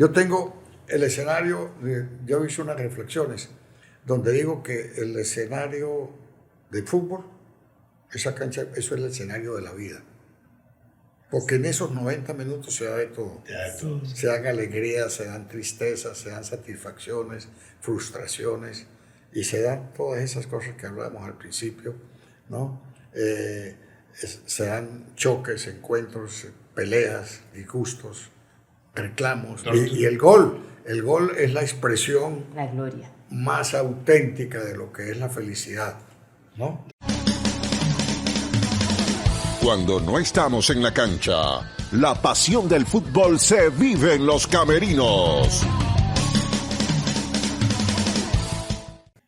Yo tengo el escenario, yo hice unas reflexiones donde digo que el escenario de fútbol, esa cancha, eso es el escenario de la vida. Porque en esos 90 minutos se da de todo. Se dan alegrías, se dan tristezas, se dan satisfacciones, frustraciones y se dan todas esas cosas que hablábamos al principio, ¿no? Se dan choques, encuentros, peleas, disgustos, reclamos y el gol es la expresión, la gloria más auténtica de lo que es la felicidad, ¿no? Cuando no estamos en la cancha, la pasión del fútbol se vive en los camerinos.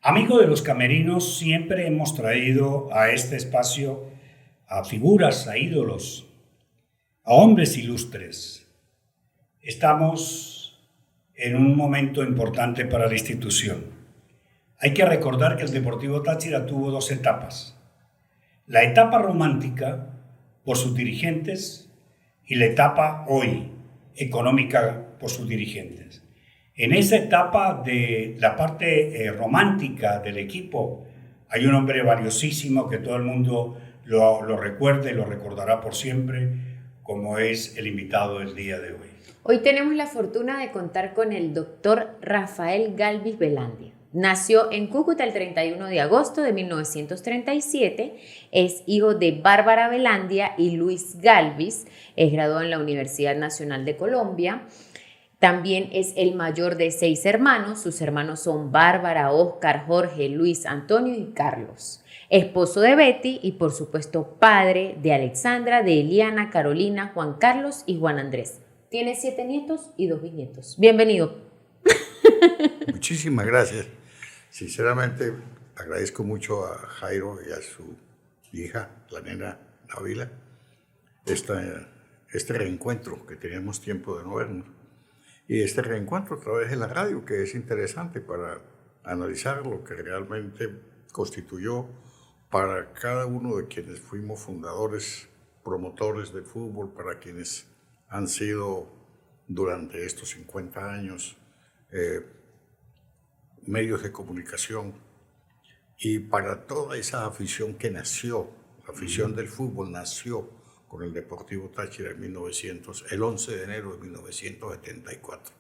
Amigos de los camerinos, siempre hemos traído a este espacio a figuras, a ídolos, a hombres ilustres. Estamos en un momento importante para la institución. Hay que recordar que el Deportivo Táchira tuvo dos etapas. La etapa romántica, por sus dirigentes, y la etapa hoy, económica, por sus dirigentes. En esa etapa de la parte romántica del equipo, hay un hombre valiosísimo que todo el mundo lo recuerda y lo recordará por siempre, como es el invitado del día de hoy. Hoy tenemos la fortuna de contar con el doctor Rafael Galvis Velandia. Nació en Cúcuta el 31 de agosto de 1937, es hijo de Bárbara Velandia y Luis Galvis, es graduado en la Universidad Nacional de Colombia. También es el mayor de 6 hermanos, sus hermanos son Bárbara, Óscar, Jorge, Luis, Antonio y Carlos. Esposo de Betty y por supuesto padre de Alexandra, de Eliana, Carolina, Juan Carlos y Juan Andrés. Tiene 7 nietos y 2 bisnietos. Bienvenido. Muchísimas gracias. Sinceramente, agradezco mucho a Jairo y a su hija, la nena Ávila, este reencuentro que teníamos tiempo de no vernos. Y este reencuentro a través de la radio, que es interesante para analizar lo que realmente constituyó para cada uno de quienes fuimos fundadores, promotores del fútbol, para quienes han sido durante estos 50 años medios de comunicación, y para toda esa afición que nació, la afición del fútbol nació con el Deportivo Táchira el 11 de enero de 1974.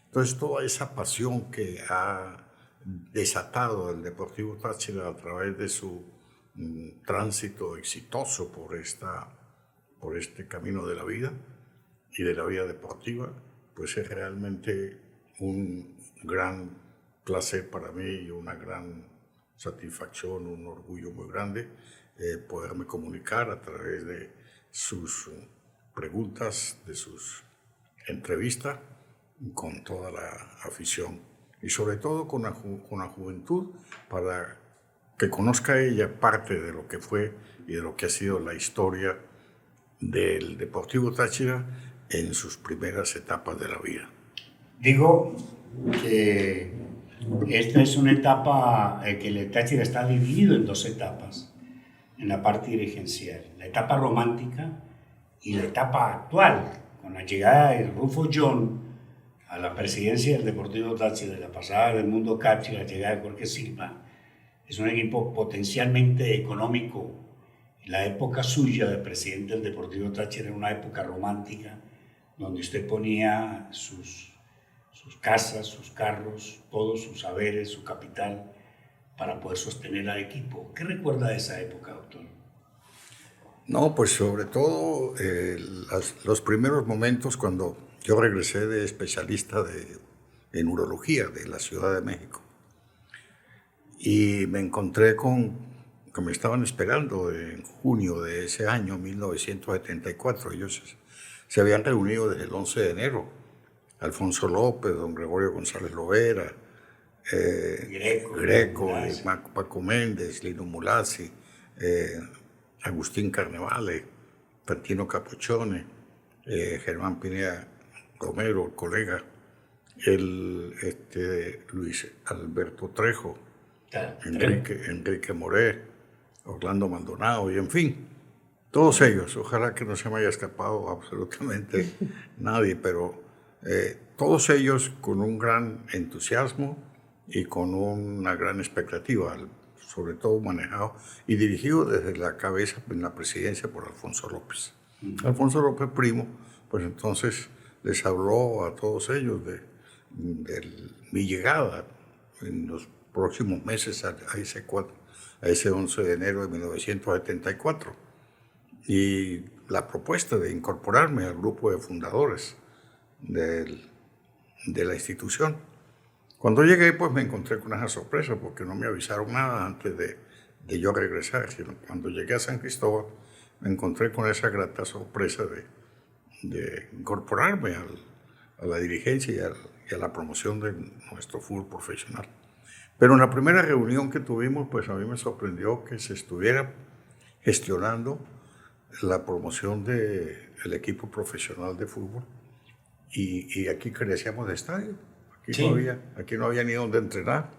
Entonces toda esa pasión que ha desatado el Deportivo Táchira a través de su tránsito exitoso por este camino de la vida y de la vida deportiva, pues es realmente un gran placer para mí y una gran satisfacción, un orgullo muy grande poderme comunicar a través de sus preguntas, de sus entrevistas con toda la afición y sobre todo con la juventud, para que conozca ella parte de lo que fue y de lo que ha sido la historia del Deportivo Táchira en sus primeras etapas de la vida. Digo que esta es una etapa que el Táchira está dividido en 2 etapas en la parte dirigencial, la etapa romántica y la etapa actual, con la llegada de Rufo John a la presidencia del Deportivo Táchira, la pasada del Mundo Cachi, la llegada de Jorge Silva. Es un equipo potencialmente económico. La época suya de presidente del Deportivo Táchira era una época romántica, donde usted ponía sus casas, sus carros, todos sus saberes, su capital, para poder sostener al equipo. ¿Qué recuerda de esa época, doctor? No, pues sobre todo los primeros momentos cuando yo regresé de especialista en urología de la Ciudad de México. Y me encontré que me estaban esperando en junio de ese año, 1974. Ellos se habían reunido desde el 11 de enero. Alfonso López, don Gregorio González Lovera, Greco, Paco Méndez, Lino Mulazzi, Agustín Carnevale, Fantino Capoccione, Germán Pineda Romero, el colega, Luis Alberto Trejo, Enrique Moré, Orlando Maldonado, y en fin, todos ellos. Ojalá que no se me haya escapado absolutamente nadie, pero todos ellos con un gran entusiasmo y con una gran expectativa, sobre todo manejado y dirigido desde la cabeza en la presidencia por Alfonso López. Alfonso López Primo, pues entonces les habló a todos ellos de mi llegada en los próximos meses a ese 11 de enero de 1974 y la propuesta de incorporarme al grupo de fundadores de la institución. Cuando llegué, pues me encontré con esa sorpresa porque no me avisaron nada antes de yo regresar, sino cuando llegué a San Cristóbal me encontré con esa grata sorpresa de incorporarme a la dirigencia y a la promoción de nuestro fútbol profesional. Pero en la primera reunión que tuvimos, pues a mí me sorprendió que se estuviera gestionando la promoción del equipo profesional de fútbol y aquí carecíamos de estadio. Sí. Aquí no había ni donde entrenar.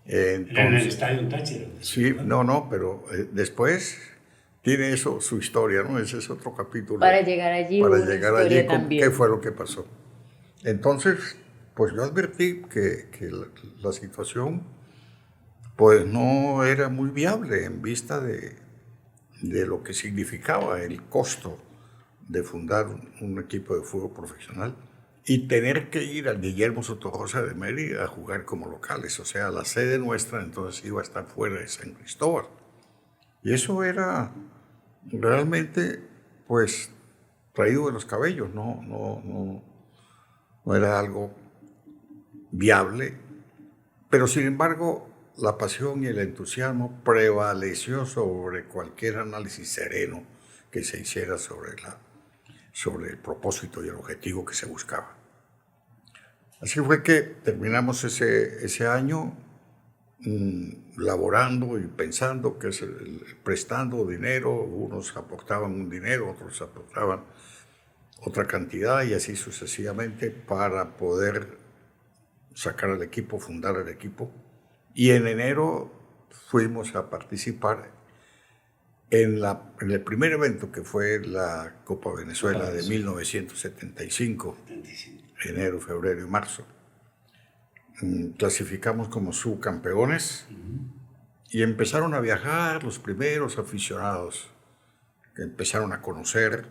Entonces, era en el estadio Táchira. Sí, no, pero después tiene eso su historia, ¿no? Ese es otro capítulo. Para llegar allí, también. ¿Qué fue lo que pasó? Entonces, pues yo advertí que la situación pues no era muy viable en vista de lo que significaba el costo de fundar un equipo de fútbol profesional y tener que ir al Guillermo Sotorrosa de Mérida a jugar como locales. O sea, la sede nuestra entonces iba a estar fuera de San Cristóbal. Y eso era realmente, pues, traído de los cabellos, no era algo viable. Pero, sin embargo, la pasión y el entusiasmo prevaleció sobre cualquier análisis sereno que se hiciera sobre el propósito y el objetivo que se buscaba. Así fue que terminamos ese año laborando y pensando, prestando dinero, unos aportaban un dinero, otros aportaban otra cantidad y así sucesivamente para poder sacar al equipo, fundar el equipo. Y en enero fuimos a participar en el primer evento que fue la Copa Venezuela de 1975, enero, febrero y marzo. Clasificamos como subcampeones y empezaron a viajar los primeros aficionados que empezaron a conocer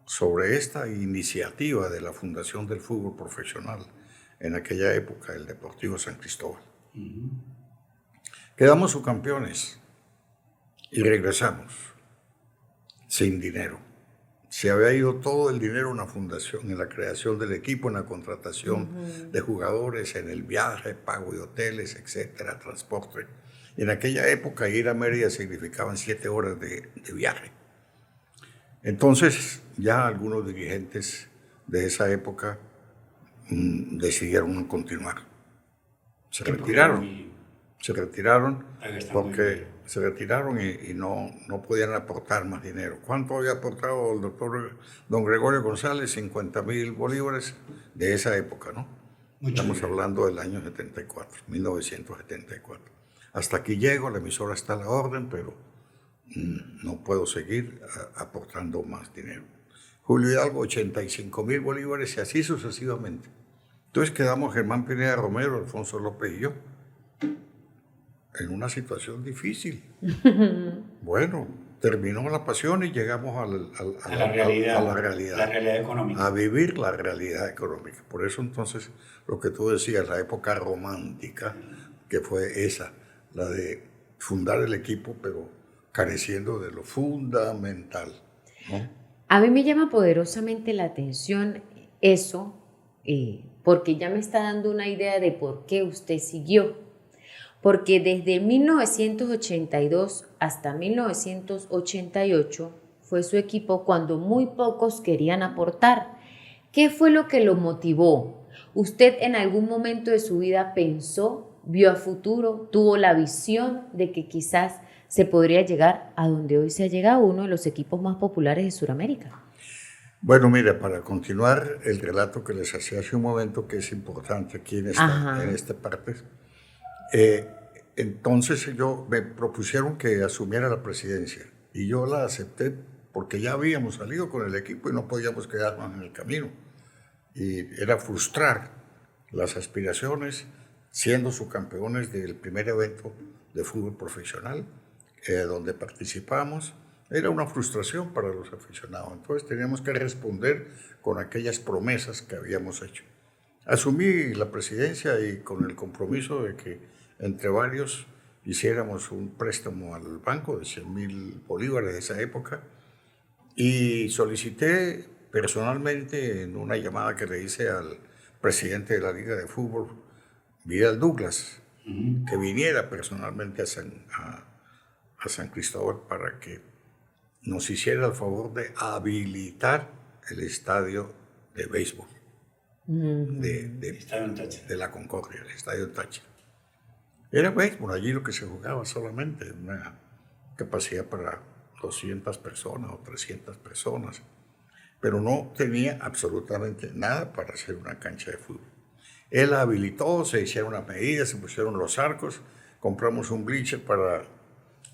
sobre esta iniciativa de la Fundación del Fútbol Profesional en aquella época, el Deportivo San Cristóbal. Quedamos subcampeones y regresamos sin dinero. Se había ido todo el dinero en la fundación, en la creación del equipo, en la contratación de jugadores, en el viaje, pago de hoteles, etcétera, transporte. Y en aquella época ir a Mérida significaban 7 horas de viaje. Entonces ya algunos dirigentes de esa época decidieron no continuar. Se retiraron porque se retiraron y no podían aportar más dinero. ¿Cuánto había aportado el doctor don Gregorio González? 50,000 bolívares de esa época, ¿no? Estamos hablando del año 1974. Hasta aquí llego, la emisora está a la orden, pero no puedo seguir aportando más dinero. Julio Hidalgo, 85,000 bolívares y así sucesivamente. Entonces quedamos Germán Pineda Romero, Alfonso López y yo en una situación difícil. Bueno, terminó la pasión y llegamos a la realidad económica. A vivir la realidad económica. Por eso entonces lo que tú decías, la época romántica, que fue esa, la de fundar el equipo, pero careciendo de lo fundamental, ¿no? A mí me llama poderosamente la atención eso, porque ya me está dando una idea de por qué usted siguió. Porque desde 1982 hasta 1988 fue su equipo cuando muy pocos querían aportar. ¿Qué fue lo que lo motivó? ¿Usted en algún momento de su vida pensó, vio a futuro, tuvo la visión de que quizás se podría llegar a donde hoy se ha llegado, uno de los equipos más populares de Sudamérica? Bueno, mira, para continuar el relato que les hacía hace un momento, que es importante aquí en esta parte, entonces me propusieron que asumiera la presidencia y yo la acepté porque ya habíamos salido con el equipo y no podíamos quedarnos en el camino. y era frustrar las aspiraciones siendo subcampeones del primer evento de fútbol profesional donde participamos. Era una frustración para los aficionados, entonces teníamos que responder con aquellas promesas que habíamos hecho. Asumí la presidencia y con el compromiso de que entre varios hiciéramos un préstamo al banco de 100,000 bolívares de esa época y solicité personalmente en una llamada que le hice al presidente de la Liga de Fútbol, Vidal Douglas, que viniera personalmente a San Cristóbal para que nos hiciera el favor de habilitar el estadio de béisbol de la Concordia, el estadio Táchira. Era béisbol, allí lo que se jugaba solamente, una capacidad para 200 personas o 300 personas, pero no tenía absolutamente nada para hacer una cancha de fútbol. Él la habilitó, se hicieron las medidas, se pusieron los arcos, compramos un bleacher para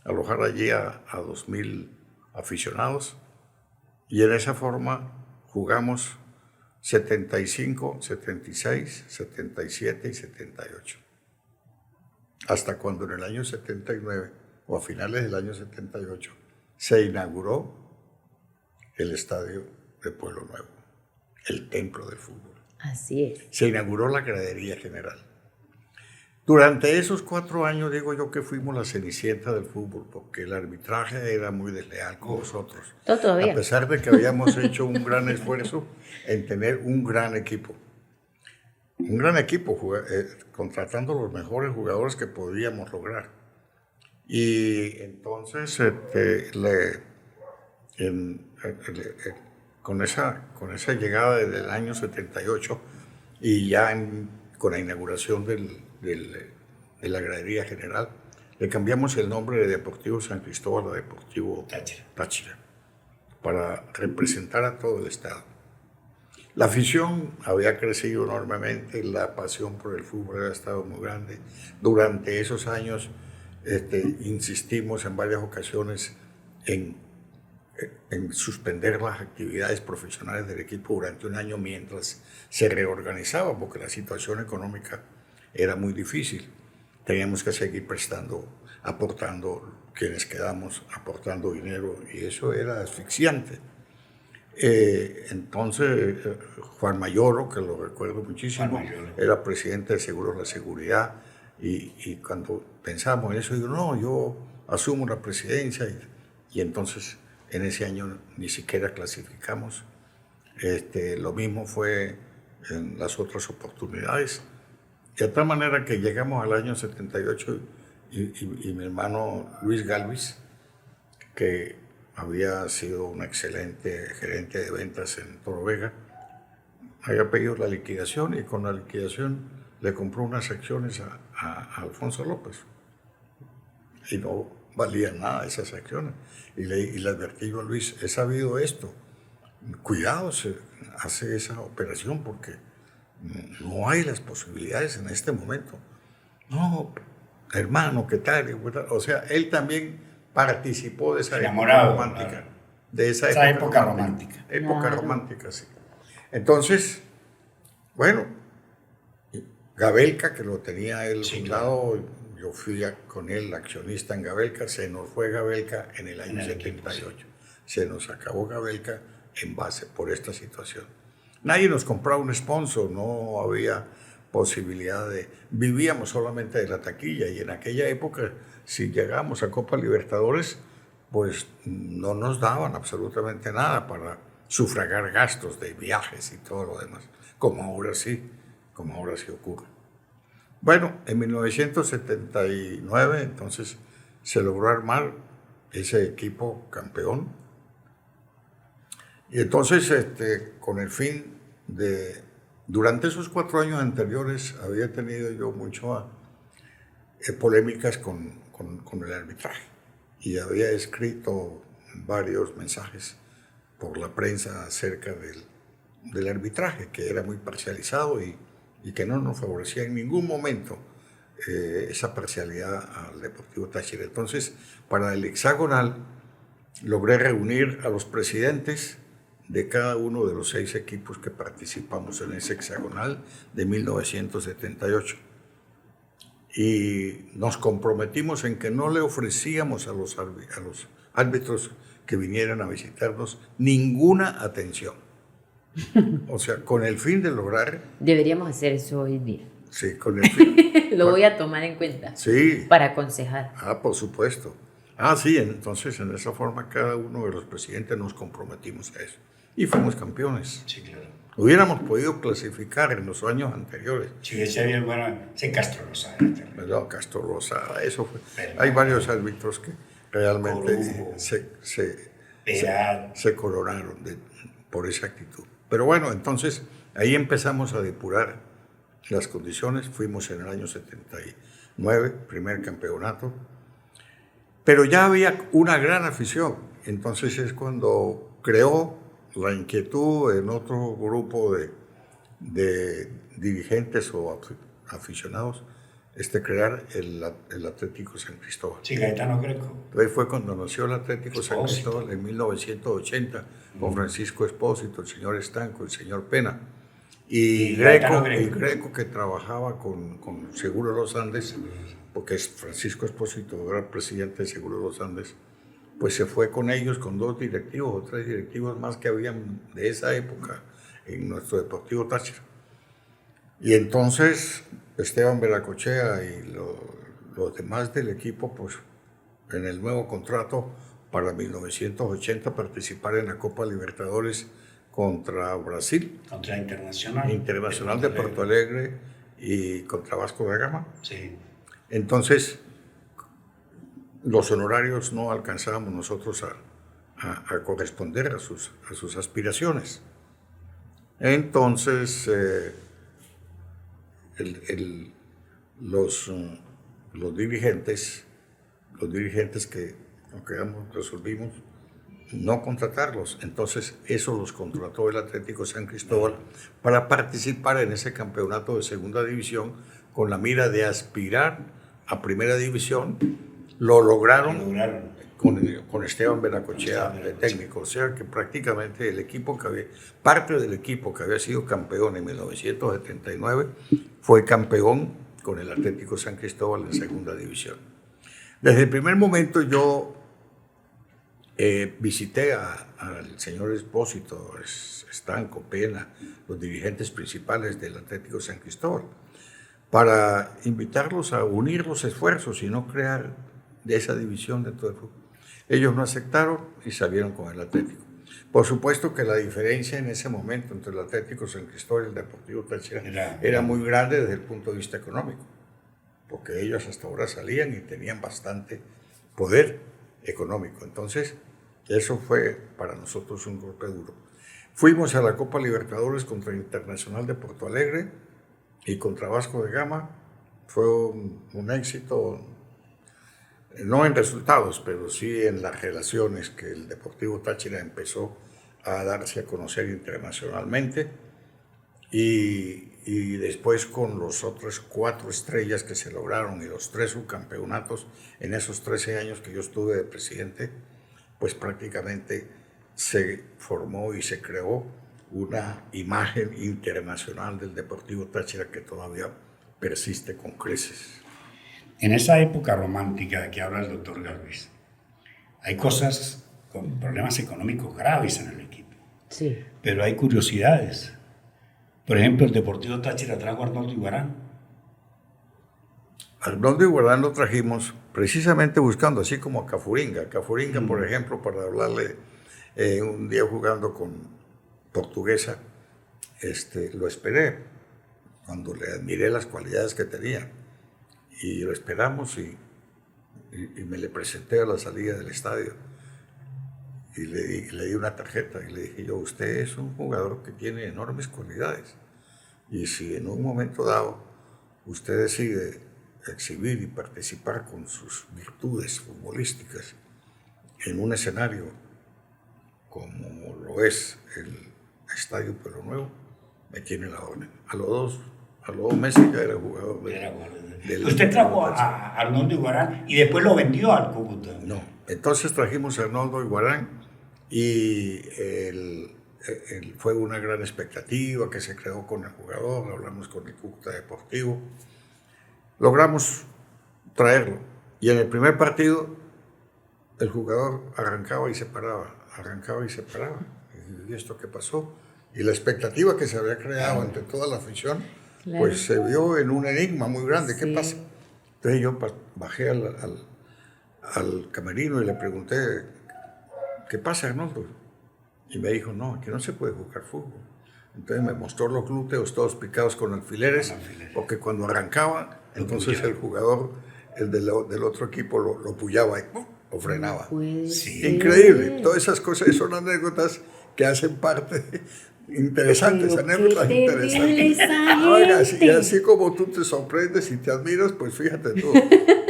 alojar allí a 2,000 aficionados y en esa forma jugamos 75, 76, 77 y 78. Hasta cuando en el año 79 o a finales del año 78 se inauguró el estadio de Pueblo Nuevo, el templo del fútbol. Así es. Se inauguró la gradería general. Durante esos 4 años, digo yo que fuimos la cenicienta del fútbol, porque el arbitraje era muy desleal con nosotros. Todavía. A pesar de que habíamos hecho un gran esfuerzo en tener un gran equipo. Un gran equipo, contratando los mejores jugadores que podíamos lograr. Y entonces, con esa llegada del año 78 y ya con la inauguración de la gradería general, le cambiamos el nombre de Deportivo San Cristóbal a Deportivo Táchira para representar a todo el estado. La afición había crecido enormemente, la pasión por el fútbol había estado muy grande. Durante esos años insistimos en varias ocasiones en suspender las actividades profesionales del equipo durante un año mientras se reorganizaba, porque la situación económica era muy difícil. Teníamos que seguir aportando, quienes quedamos aportando dinero, y eso era asfixiante. Entonces, Juan Mayoro, que lo recuerdo muchísimo, era presidente de Seguros de la Seguridad, y cuando pensamos en eso, digo, no, yo asumo la presidencia, y entonces en ese año ni siquiera clasificamos. Lo mismo fue en las otras oportunidades. De tal manera que llegamos al año 78 y mi hermano Luis Galvis, que había sido un excelente gerente de ventas en Toro Vega, había pedido la liquidación y con la liquidación le compró unas acciones a Alfonso López. Y no valían nada esas acciones. Y le advertí yo a Luis, he sabido esto, cuidado, se hace esa operación porque no hay las posibilidades en este momento. No, hermano, ¿qué tal? O sea, él también participó de esa época romántica. De esa época romántica. Época romántica, sí. Entonces, bueno, Gabelka, que lo tenía él fundado, yo fui con él accionista en Gabelka, se nos fue Gabelka en el año 78. Se nos acabó Gabelka en base por esta situación. Nadie nos compraba un sponsor, no había posibilidad vivíamos solamente de la taquilla, y en aquella época, si llegamos a Copa Libertadores, pues no nos daban absolutamente nada para sufragar gastos de viajes y todo lo demás, como ahora sí ocurre. Bueno, en 1979 entonces se logró armar ese equipo campeón, y entonces con el fin durante esos 4 años anteriores había tenido yo muchas polémicas con el arbitraje, y había escrito varios mensajes por la prensa acerca del arbitraje, que era muy parcializado y que no nos favorecía en ningún momento esa parcialidad al Deportivo Táchira. Entonces, para el hexagonal, logré reunir a los presidentes de cada uno de los 6 equipos que participamos en ese hexagonal de 1978. Y nos comprometimos en que no le ofrecíamos a los árbitros que vinieran a visitarnos ninguna atención. O sea, con el fin de lograr... Deberíamos hacer eso hoy día. Sí, con el fin... Lo voy a tomar en cuenta. Sí. Para aconsejar. Por supuesto. Sí, entonces en esa forma cada uno de los presidentes nos comprometimos a eso. Y fuimos campeones. Sí, claro. Hubiéramos podido clasificar en los años anteriores. Sí, ese bien, bueno, ese Castro Rosada. No, Castro Rosada, eso fue. Pero, hay varios árbitros que realmente Corujo, se coronaron por esa actitud. Pero bueno, entonces ahí empezamos a depurar las condiciones. Fuimos en el año 79, primer campeonato. Pero ya había una gran afición. Entonces es cuando creó la inquietud en otro grupo de dirigentes o aficionados, crear el Atlético San Cristóbal. Sí, Gaetano Greco. Entonces fue cuando nació el Atlético San Cristóbal en 1980, con Francisco Espósito, el señor Estanco, el señor Pena. Y Greco, que trabajaba con Seguro Los Andes, porque Francisco Espósito era presidente de Seguro Los Andes, pues se fue con ellos, con 2 directivos o 3 directivos más que habían de esa época en nuestro Deportivo Táchira. Y entonces Esteban Veracochea y los demás del equipo, pues en el nuevo contrato para 1980 participar en la Copa Libertadores contra Brasil. Contra Internacional. Internacional de Porto Alegre y contra Vasco da Gama. Sí. Entonces, los honorarios no alcanzábamos nosotros a corresponder a sus aspiraciones. Entonces, los dirigentes que resolvimos no contratarlos. Entonces, eso los contrató el Atlético San Cristóbal para participar en ese campeonato de segunda división con la mira de aspirar a primera división. Lo lograron con Esteban Veracochea de técnico. O sea que prácticamente parte del equipo que había sido campeón en 1979 fue campeón con el Atlético San Cristóbal en segunda división. Desde el primer momento yo visité al señor Espósito, Estanco, Pena, los dirigentes principales del Atlético San Cristóbal, para invitarlos a unir los esfuerzos y no crear de esa división dentro del fútbol. Ellos no aceptaron y salieron con el Atlético. Por supuesto que la diferencia en ese momento entre el Atlético San Cristóbal y el Deportivo Táchira era muy grande desde el punto de vista económico, porque ellos hasta ahora salían y tenían bastante poder económico. Entonces, eso fue para nosotros un golpe duro. Fuimos a la Copa Libertadores contra Internacional de Porto Alegre y contra Vasco da Gama. Fue un éxito, no en resultados, pero sí en las relaciones que el Deportivo Táchira empezó a darse a conocer internacionalmente, y después con los otros 4 estrellas que se lograron y los 3 subcampeonatos en esos 13 años que yo estuve de presidente, pues prácticamente se formó y se creó una imagen internacional del Deportivo Táchira que todavía persiste con creces. En esa época romántica de que habla el doctor Galvis, hay cosas con problemas económicos graves en el equipo. Sí. Pero hay curiosidades. Por ejemplo, el Deportivo Táchira trajo a Arnoldo Iguarán. Arnoldo Iguarán lo trajimos precisamente buscando, así como a Cafuringa. Cafuringa, por ejemplo, para hablarle un día jugando con Portuguesa, lo esperé cuando le admiré las cualidades que tenía. Y lo esperamos y me le presenté a la salida del estadio y le di una tarjeta y le dije yo, usted es un jugador que tiene enormes cualidades y si en un momento dado usted decide exhibir y participar con sus virtudes futbolísticas en un escenario como lo es el Estadio Pueblo Nuevo, me tiene la orden. A los 2 meses ya era jugador del Usted trajo a Arnoldo Iguarán y después lo vendió al Cúcuta. No, entonces trajimos a Arnoldo Iguarán y fue una gran expectativa que se creó con el jugador, hablamos con el Cúcuta Deportivo, logramos traerlo. Y en el primer partido el jugador arrancaba y se paraba. ¿Y esto qué pasó? Y la expectativa que se había creado entre toda la afición, Claro. pues se vio en un enigma muy grande. ¿Qué Sí. pasa? Entonces yo bajé al camerino y le pregunté, ¿qué pasa, Arnoldo? Y me dijo, no, que no se puede jugar fútbol. Entonces me mostró los glúteos todos picados con alfileres, porque cuando arrancaba, entonces el jugador, el del otro equipo, lo puyaba y ¡pum!, lo frenaba. Puede Sí. ser. Increíble. Todas esas cosas son anécdotas que hacen parte interesantes, Pero anécdotas qué terrible interesantes. esa Oiga, gente. y así como tú te sorprendes y te admiras, pues fíjate tú.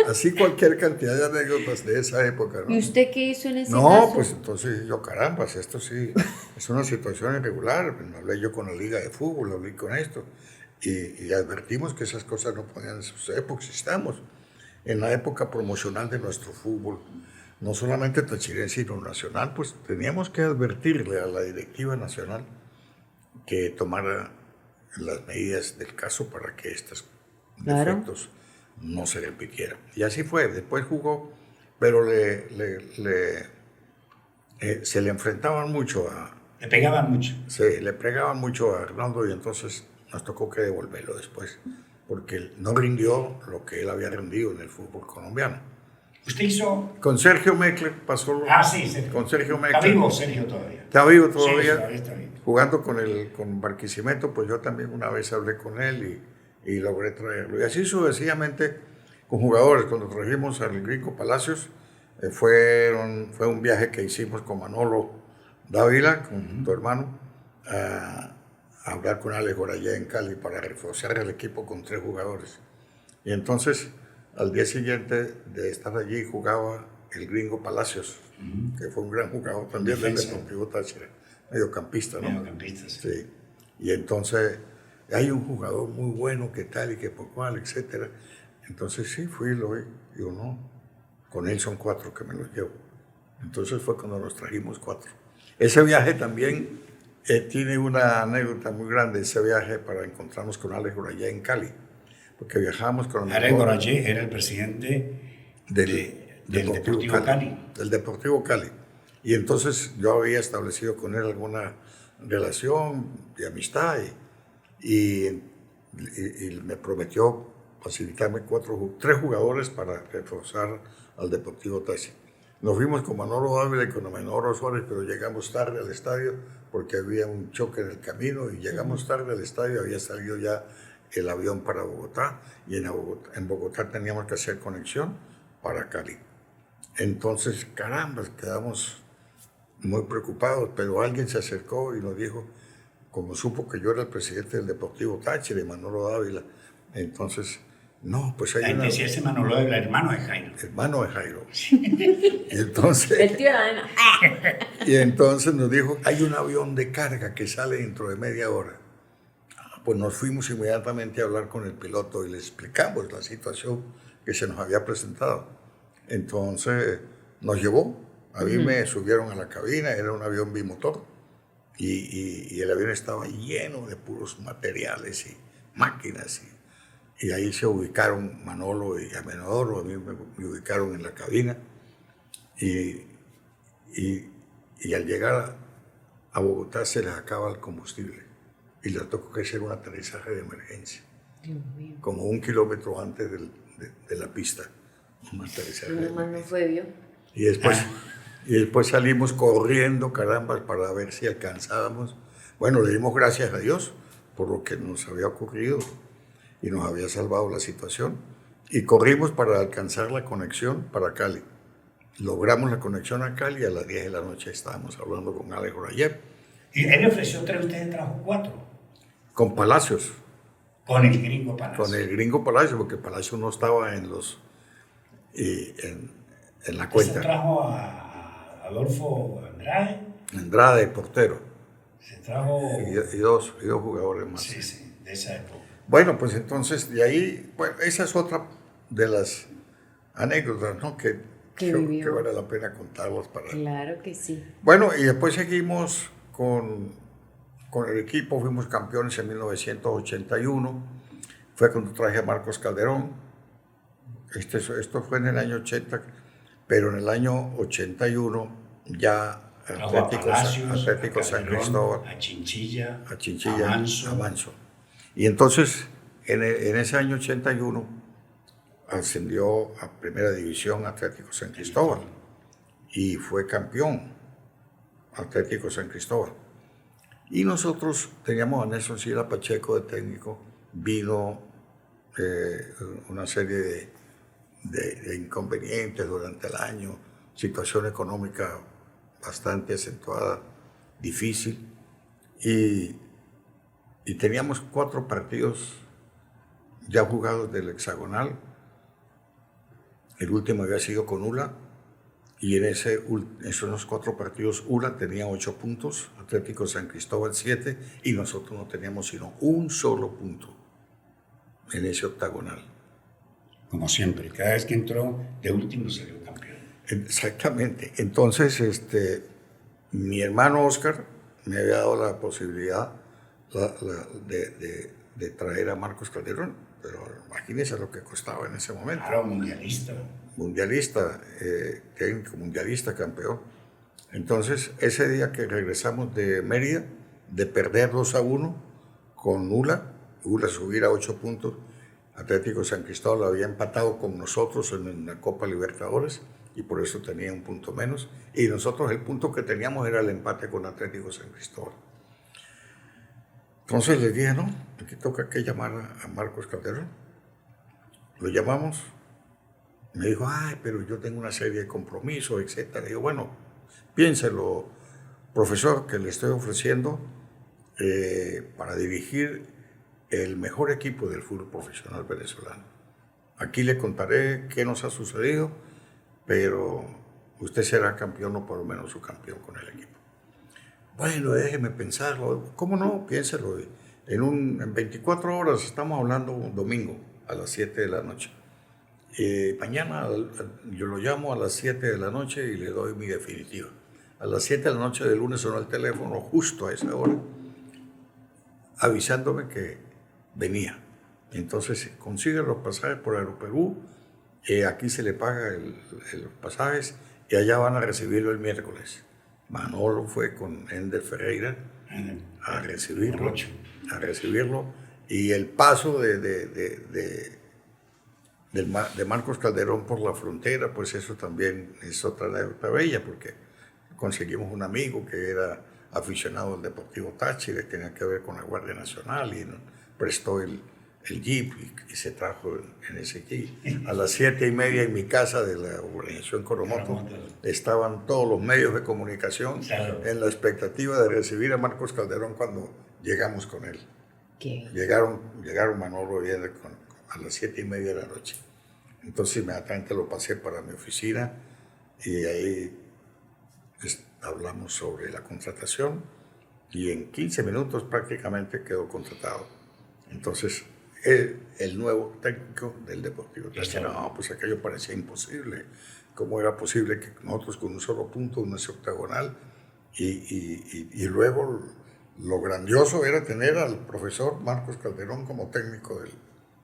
Así cualquier cantidad de anécdotas de esa época, ¿no? ¿Y usted qué hizo en ese No, caso? pues entonces yo, caramba, esto sí es una situación irregular. Pues, hablé yo con la Liga de Fútbol, hablé con esto, y advertimos que esas cosas no podían suceder, porque estamos en la época promocional de nuestro fútbol, no solamente tachirense, sino nacional, pues teníamos que advertirle a la directiva nacional que tomara las medidas del caso para que estos Claro. defectos no se repitieran. Y así fue, después jugó, pero se le enfrentaban mucho Le pegaban mucho. le pegaban mucho a Hernando, y entonces nos tocó que devolverlo después, porque no rindió lo que él había rendido en el fútbol colombiano. Usted hizo... Con Sergio Meckler pasó sí, Sergio. con Sergio Está Meckler. vivo Sergio todavía. Está vivo Sí, todavía. está vivo. Jugando con Barquisimeto, pues yo también una vez hablé con él y logré traerlo. Y así sucesivamente con jugadores. Cuando trajimos al Gringo Palacios, fue un viaje que hicimos con Manolo Dávila, con tu hermano, a hablar con Alex Gorayé en Cali para reforzar el equipo con 3 jugadores. Y entonces, al día siguiente de estar allí, jugaba el Gringo Palacios, que fue un gran jugador también del Defensa. Deportivo Táchira, mediocampista, ¿no? Mediocampista, sí. Sí. Y entonces, hay un jugador muy bueno, que tal y que por cual, etcétera. Entonces sí, fui y lo vi. Digo, no, con él son 4 que me los llevo. Entonces fue cuando nos trajimos 4. Ese viaje también tiene una anécdota muy grande, ese viaje para encontrarnos con Alex Gorayé en Cali, porque viajábamos con el Alex mejor Gorayé era el presidente del Deportivo Cali. Del Deportivo Cali. Y entonces yo había establecido con él alguna relación de amistad y me prometió facilitarme 3 jugadores para reforzar al Deportivo Táchira. Nos fuimos con Manolo Dávila y con Amenoro Suárez, pero llegamos tarde al estadio porque había un choque en el camino y llegamos tarde al estadio, había salido ya el avión para Bogotá y en Bogotá teníamos que hacer conexión para Cali. Entonces, caramba, quedamos muy preocupados, pero alguien se acercó y nos dijo, como supo que yo era el presidente del Deportivo Táchira y Manolo Dávila, entonces, no, pues hay una... Decía ese Manolo, el hermano de Jairo. Hermano de Jairo. Y entonces, El tío de Ana. y entonces nos dijo, hay un avión de carga que sale dentro de media hora. Pues nos fuimos inmediatamente a hablar con el piloto y le explicamos la situación que se nos había presentado. Entonces nos llevó, a mí me subieron a la cabina, era un avión bimotor y el avión estaba lleno de puros materiales y máquinas. Y ahí se ubicaron Manolo y Amenodoro, a mí me ubicaron en la cabina y al llegar a Bogotá se les acaba el combustible y les tocó que hacer un aterrizaje de emergencia, como 1 kilómetro antes de la pista, un aterrizaje de Nomás no emergencia. fue, ¿vio? Y después salimos corriendo, caramba, para ver si alcanzábamos. Bueno, le dimos gracias a Dios por lo que nos había ocurrido y nos había salvado la situación. Y corrimos para alcanzar la conexión para Cali. Logramos la conexión a Cali y a las 10 de la noche estábamos hablando con Alex Gorayé. Y él le ofreció 3, ustedes trajo 4. Con Palacios, Con el Gringo Palacio. con el Gringo Palacios, porque Palacios no estaba en la Se cuenta. trajo a Adolfo Andrade. Andrade, portero, Se trajo... y dos jugadores más. Sí, de esa época. Bueno, pues entonces de ahí, bueno, esa es otra de las anécdotas, ¿no? Que vivió. vale la pena contarlos para... Claro que sí. Bueno, y después seguimos con con el equipo fuimos campeones en 1981. Fue cuando traje a Marcos Calderón. Esto fue en el año 80, pero en el año 81 ya Atlético San Cristóbal, a Chinchilla, a Manso. Y entonces, en ese año 81, ascendió a Primera División Atlético San Cristóbal y fue campeón Atlético San Cristóbal. Y nosotros teníamos a Nelson Sila Pacheco de técnico. Vino una serie de inconvenientes durante el año, situación económica bastante acentuada, difícil, y teníamos 4 partidos ya jugados del hexagonal. El último había sido con ULA, y en esos 4 partidos ULA tenía 8 puntos, Atlético San Cristóbal 7, y nosotros no teníamos sino un solo punto en ese octagonal. Como siempre, cada vez que entró de último salió campeón. Exactamente. Entonces, mi hermano Oscar me había dado la posibilidad de traer a Marcos Calderón, pero imagínense lo que costaba en ese momento. Era mundialista. Mundialista, técnico mundialista, campeón. Entonces, ese día que regresamos de Mérida, de perder 2-1 con ULA subir a 8 puntos, Atlético San Cristóbal había empatado con nosotros en la Copa Libertadores y por eso tenía un punto menos. Y nosotros el punto que teníamos era el empate con Atlético San Cristóbal. Entonces les dije, no, aquí toca que llamar a Marcos Calderón. Lo llamamos. Me dijo, ay, pero yo tengo una serie de compromisos, etc. Le digo, bueno, piénselo, profesor, que le estoy ofreciendo para dirigir el mejor equipo del fútbol profesional venezolano. Aquí le contaré qué nos ha sucedido, pero usted será campeón o por lo menos subcampeón con el equipo. Bueno, déjeme pensarlo. ¿Cómo no? Piénselo. En 24 horas, estamos hablando un domingo a las 7 de la noche. Mañana yo lo llamo a las 7 de la noche y le doy mi definitiva. A las 7 de la noche del lunes sonó el teléfono justo a esa hora, avisándome que venía. Entonces consigue los pasajes por Aeroperú, aquí se le paga los pasajes y allá van a recibirlo el miércoles. Manolo fue con Ender Ferreira a recibirlo, y el paso de Marcos Calderón por la frontera, pues eso también es otra anécdota bella, porque conseguimos un amigo que era aficionado al Deportivo Táchira, tenía que ver con la Guardia Nacional y prestó el jeep y se trajo en ese jeep. A las 7:30 en mi casa de la organización Coromoto estaban todos los medios de comunicación en la expectativa de recibir a Marcos Calderón cuando llegamos con él. Llegaron Manolo y él a las 7:30 de la noche. Entonces inmediatamente lo pasé para mi oficina y ahí hablamos sobre la contratación y en 15 minutos prácticamente quedó contratado. Entonces, el nuevo técnico del Deportivo Táchira, no, pues aquello parecía imposible. ¿Cómo era posible que nosotros con un solo punto, un octagonal? Y luego lo grandioso era tener al profesor Marcos Calderón como técnico del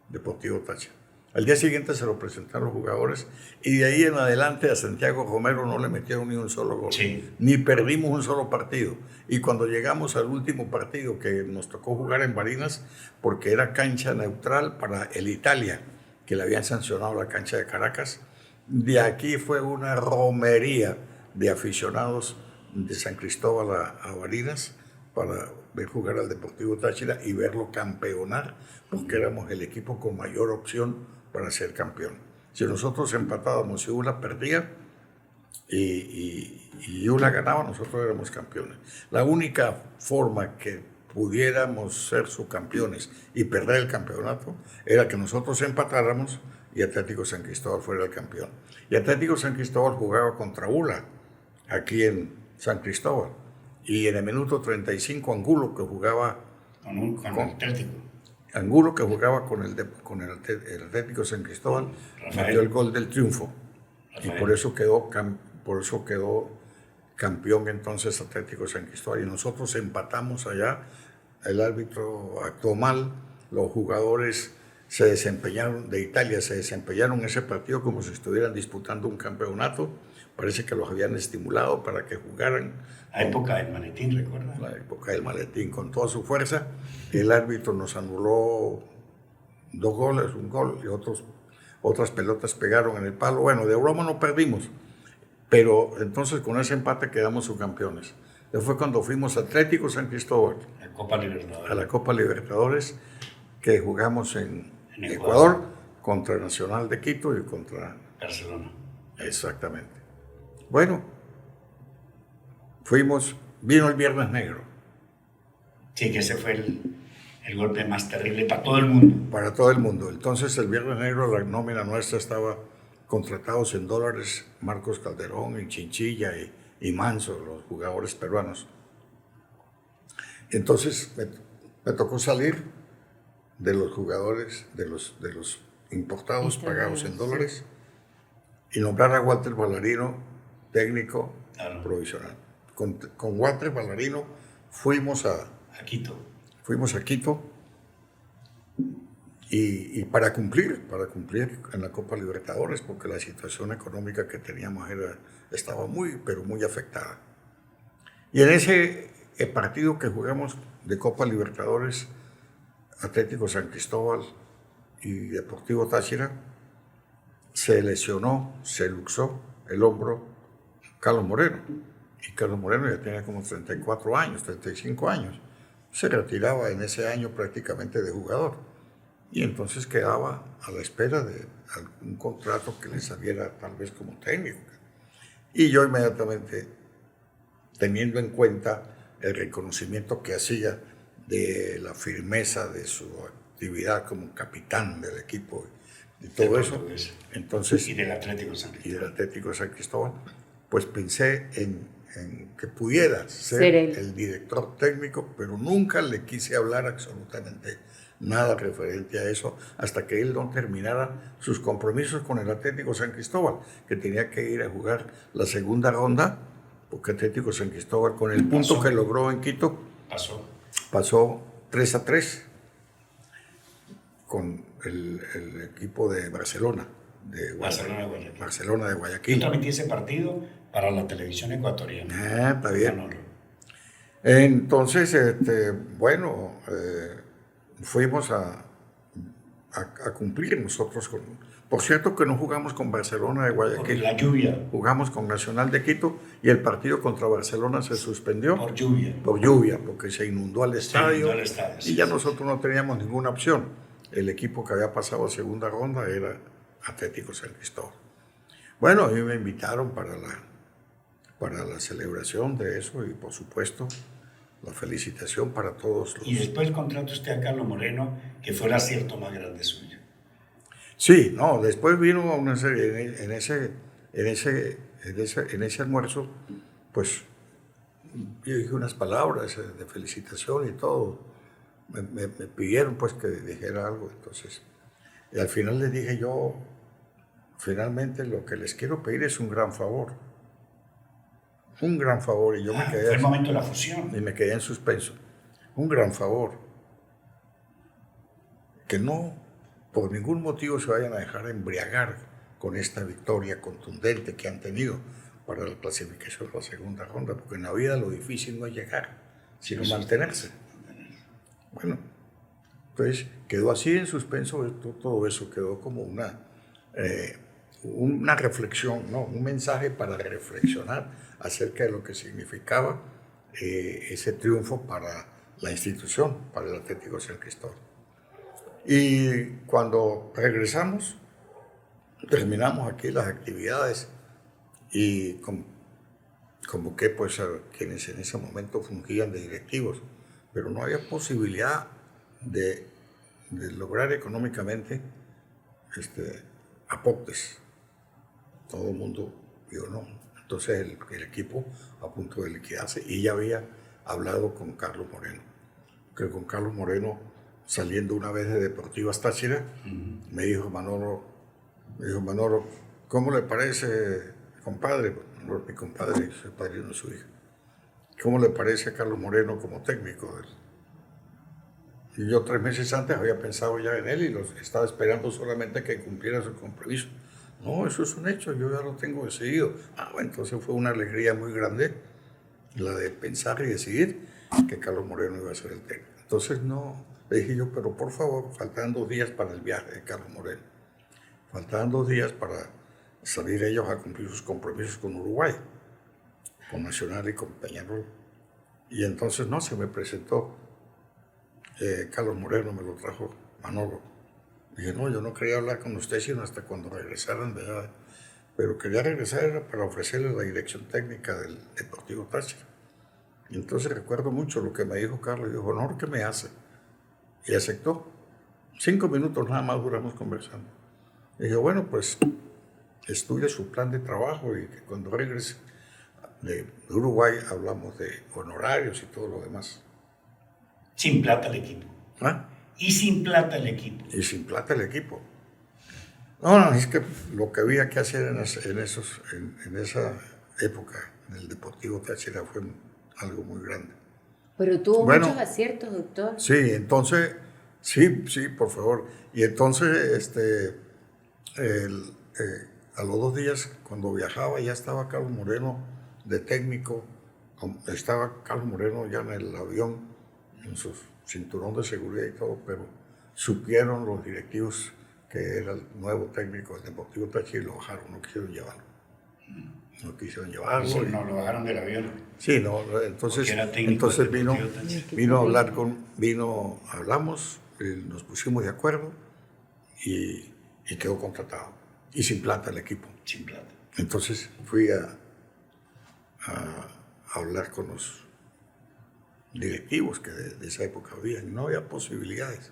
Deportivo Táchira. Al día siguiente se lo presentaron los jugadores y de ahí en adelante a Santiago Romero no le metieron ni un solo gol, ni perdimos un solo partido. Y cuando llegamos al último partido que nos tocó jugar en Barinas, porque era cancha neutral para el Italia, que le habían sancionado la cancha de Caracas, de aquí fue una romería de aficionados de San Cristóbal a Barinas para ver jugar al Deportivo Táchira y verlo campeonar, porque éramos el equipo con mayor opción para ser campeón. Si nosotros empatábamos y ULA perdía y ULA ganaba, nosotros éramos campeones. La única forma que pudiéramos ser subcampeones y perder el campeonato era que nosotros empatáramos y Atlético San Cristóbal fuera el campeón. Y Atlético San Cristóbal jugaba contra ULA aquí en San Cristóbal. Y en el minuto 35 Angulo, que jugaba con Atlético. Angulo, que jugaba con el Atlético San Cristóbal, metió el gol del triunfo. Rafael. Y por eso quedó campeón entonces Atlético San Cristóbal, y nosotros empatamos allá. El árbitro actuó mal, los jugadores de Italia se desempeñaron en ese partido como si estuvieran disputando un campeonato. Parece que los habían estimulado para que jugaran. La época del maletín, ¿recuerda? La época del maletín, con toda su fuerza. El árbitro nos anuló 2 goles, un gol, y otras pelotas pegaron en el palo. Bueno, de broma no perdimos, pero entonces con ese empate quedamos subcampeones. Después fue cuando fuimos a Atlético San Cristóbal, La Copa Libertadores. a la Copa Libertadores, que jugamos en Ecuador contra Nacional de Quito y contra Barcelona. Exactamente. Bueno, vino el Viernes Negro. Sí, que ese fue el golpe más terrible para todo el mundo. Para todo el mundo. Entonces el Viernes Negro, la nómina nuestra estaba contratados en dólares, Marcos Calderón y Chinchilla y Manso, los jugadores peruanos. Entonces me tocó salir de los jugadores, de los importados pagados en dólares, y nombrar a Walter Ballarino técnico provisional. Con Walter Ballarino fuimos a Quito. Y para cumplir en la Copa Libertadores, porque la situación económica que teníamos estaba muy, pero muy afectada. Y en ese partido que jugamos de Copa Libertadores, Atlético San Cristóbal y Deportivo Táchira, se lesionó, se luxó el hombro Carlos Moreno. Y Carlos Moreno ya tenía como 34 años, 35 años. Se retiraba en ese año prácticamente de jugador. Y entonces quedaba a la espera de algún contrato que le saliera tal vez como técnico. Y yo inmediatamente, teniendo en cuenta el reconocimiento que hacía de la firmeza de su actividad como capitán del equipo y todo eso, entonces, y del Atlético San Cristóbal, pues pensé en que pudiera ser el director técnico, pero nunca le quise hablar absolutamente nada referente a eso hasta que él no terminara sus compromisos con el Atlético San Cristóbal, que tenía que ir a jugar la segunda ronda, porque Atlético San Cristóbal, con el punto que logró en Quito, pasó 3-3 con el equipo de Barcelona de Guayaquil. Yo transmití ese partido para la televisión ecuatoriana. Está bien. Entonces, fuimos a cumplir nosotros por cierto que no jugamos con Barcelona de Guayaquil. Por la lluvia. Jugamos con Nacional de Quito y el partido contra Barcelona se suspendió. Por lluvia. Por lluvia, porque se inundó el estadio. Y ya nosotros no teníamos ninguna opción. El equipo que había pasado a segunda ronda era Atlético San Cristóbal. Bueno, a mí me invitaron para la celebración de eso y por supuesto la felicitación para todos. Y después contrató usted a Carlos Moreno, que fue el acierto más grande suyo. Sí, no, después vino una serie, en ese almuerzo, pues yo dije unas palabras de felicitación y todo. Me pidieron pues que dijera algo, entonces, y al final les dije yo, finalmente lo que les quiero pedir es un gran favor. Un gran favor, y yo me quedé... Fue el momento de la fusión. Y me quedé en suspenso. Un gran favor. Que no, por ningún motivo, se vayan a dejar embriagar con esta victoria contundente que han tenido para la clasificación de la segunda ronda, porque en la vida lo difícil no es llegar, sino mantenerse. Bueno, entonces quedó así en suspenso, todo eso quedó como una reflexión, ¿no? Un mensaje para reflexionar acerca de lo que significaba ese triunfo para la institución, para el Atlético San Cristóbal. Y cuando regresamos, terminamos aquí las actividades y convoqué pues a quienes en ese momento fungían de directivos, pero no había posibilidad de lograr económicamente aportes. Todo el mundo dijo no. Entonces el equipo a punto de liquidarse, y ya había hablado con Carlos Moreno, que con Carlos Moreno, saliendo una vez de Deportivas Táchira, me dijo Manolo, ¿cómo le parece compadre, no es mi compadre, soy padrino de su hija. ¿Cómo le parece a Carlos Moreno como técnico de él? Y yo 3 meses antes había pensado ya en él y los estaba esperando solamente que cumpliera su compromiso. No, eso es un hecho, yo ya lo tengo decidido. Bueno, entonces fue una alegría muy grande la de pensar y decidir que Carlos Moreno iba a ser el técnico. Entonces no, le dije yo, pero por favor, faltaban 2 días para el viaje de Carlos Moreno. Faltaban 2 días para salir ellos a cumplir sus compromisos con Uruguay, con Nacional y con Peñarol. Y entonces no, se me presentó Carlos Moreno, me lo trajo Manolo. Dije, no, yo no quería hablar con usted sino hasta cuando regresaran de allá. Pero quería regresar para ofrecerle la dirección técnica del Deportivo Táchira. Y entonces recuerdo mucho lo que me dijo Carlos, dijo, honor que me hace. Y aceptó. 5 minutos nada más duramos conversando. Y dije, bueno, pues estudie su plan de trabajo y que cuando regrese de Uruguay hablamos de honorarios y todo lo demás. Sin plata el equipo. ¿Ah? Y sin plata el equipo. Y sin plata el equipo. No, es que lo que había que hacer en esa época en el Deportivo Táchira fue algo muy grande. Pero tuvo muchos aciertos, doctor. Sí, entonces, sí, por favor. Y entonces, a los 2 días, cuando viajaba, ya estaba Carlos Moreno de técnico. Estaba Carlos Moreno ya en el avión, en su cinturón de seguridad y todo, pero supieron los directivos que era el nuevo técnico del Deportivo Táchira y lo bajaron, no quisieron llevarlo. No quisieron llevarlo. Sí, no, lo bajaron del avión. Sí, no, entonces hablamos, nos pusimos de acuerdo y quedó contratado. Y sin plata el equipo. Sin plata. Entonces fui a hablar con los directivos que de esa época había, y no había posibilidades.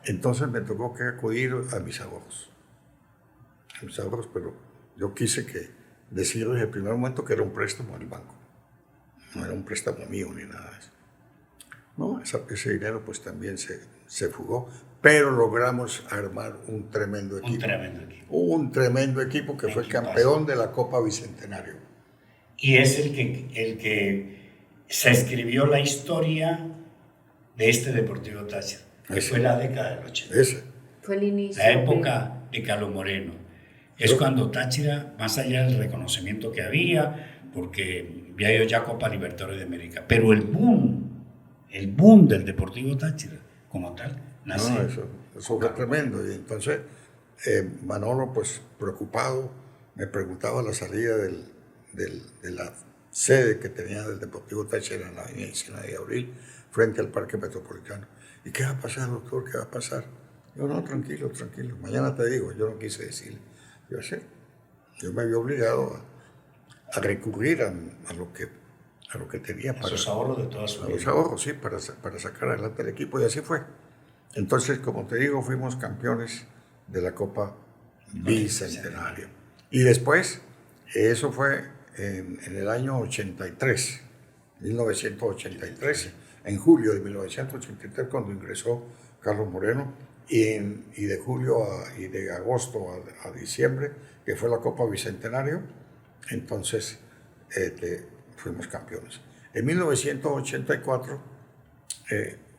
Entonces me tocó que acudir a mis ahorros. Pero yo quise decir desde el primer momento que era un préstamo del banco. No era un préstamo mío ni nada de eso. No, ese dinero pues también se fugó, pero logramos armar un tremendo equipo. Un tremendo equipo que fue campeón de la Copa Bicentenario. Y es el que se escribió la historia de este Deportivo Táchira, que fue la década del 80. Ese. Fue el inicio. La época de Carlos Moreno. Es cuando Táchira, más allá del reconocimiento que había, porque había ido ya Copa Libertadores de América, pero el boom del Deportivo Táchira, como tal, nace. No, eso fue tremendo. Y entonces Manolo, pues preocupado, me preguntaba a la salida de la sede que tenía del Deportivo Táchira en la avenida 19 de Abril, frente al Parque Metropolitano. ¿Y qué va a pasar, doctor? ¿Qué va a pasar? Yo, no, tranquilo, mañana te digo. Yo no quise decirle. Yo me había obligado a recurrir a lo que tenía para sus ahorros de toda su vida. Los ahorros, sí, para sacar adelante el equipo, y así fue. Entonces, como te digo, fuimos campeones de la Copa Bicentenario. Y después, eso fue en el año 83, 1983, en julio de 1983, cuando ingresó Carlos Moreno, y de julio y de agosto a diciembre, que fue la Copa Bicentenario, entonces fuimos campeones. En 1984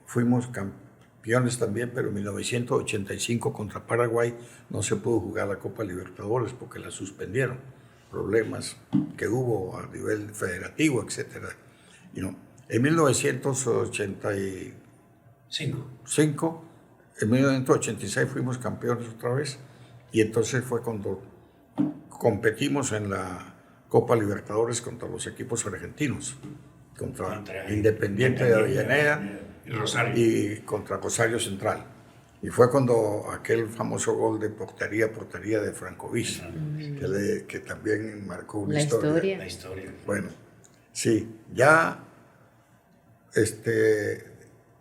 fuimos campeones también, pero en 1985 contra Paraguay no se pudo jugar la Copa Libertadores porque la suspendieron. Problemas que hubo a nivel federativo, etc. En 1985, en 1986 fuimos campeones otra vez, y entonces fue cuando competimos en la Copa Libertadores contra los equipos argentinos, contra Independiente de Avellaneda y contra Rosario Central. Y fue cuando aquel famoso gol de portería de Frankovic, que también marcó una historia. La historia. Bueno, sí, ya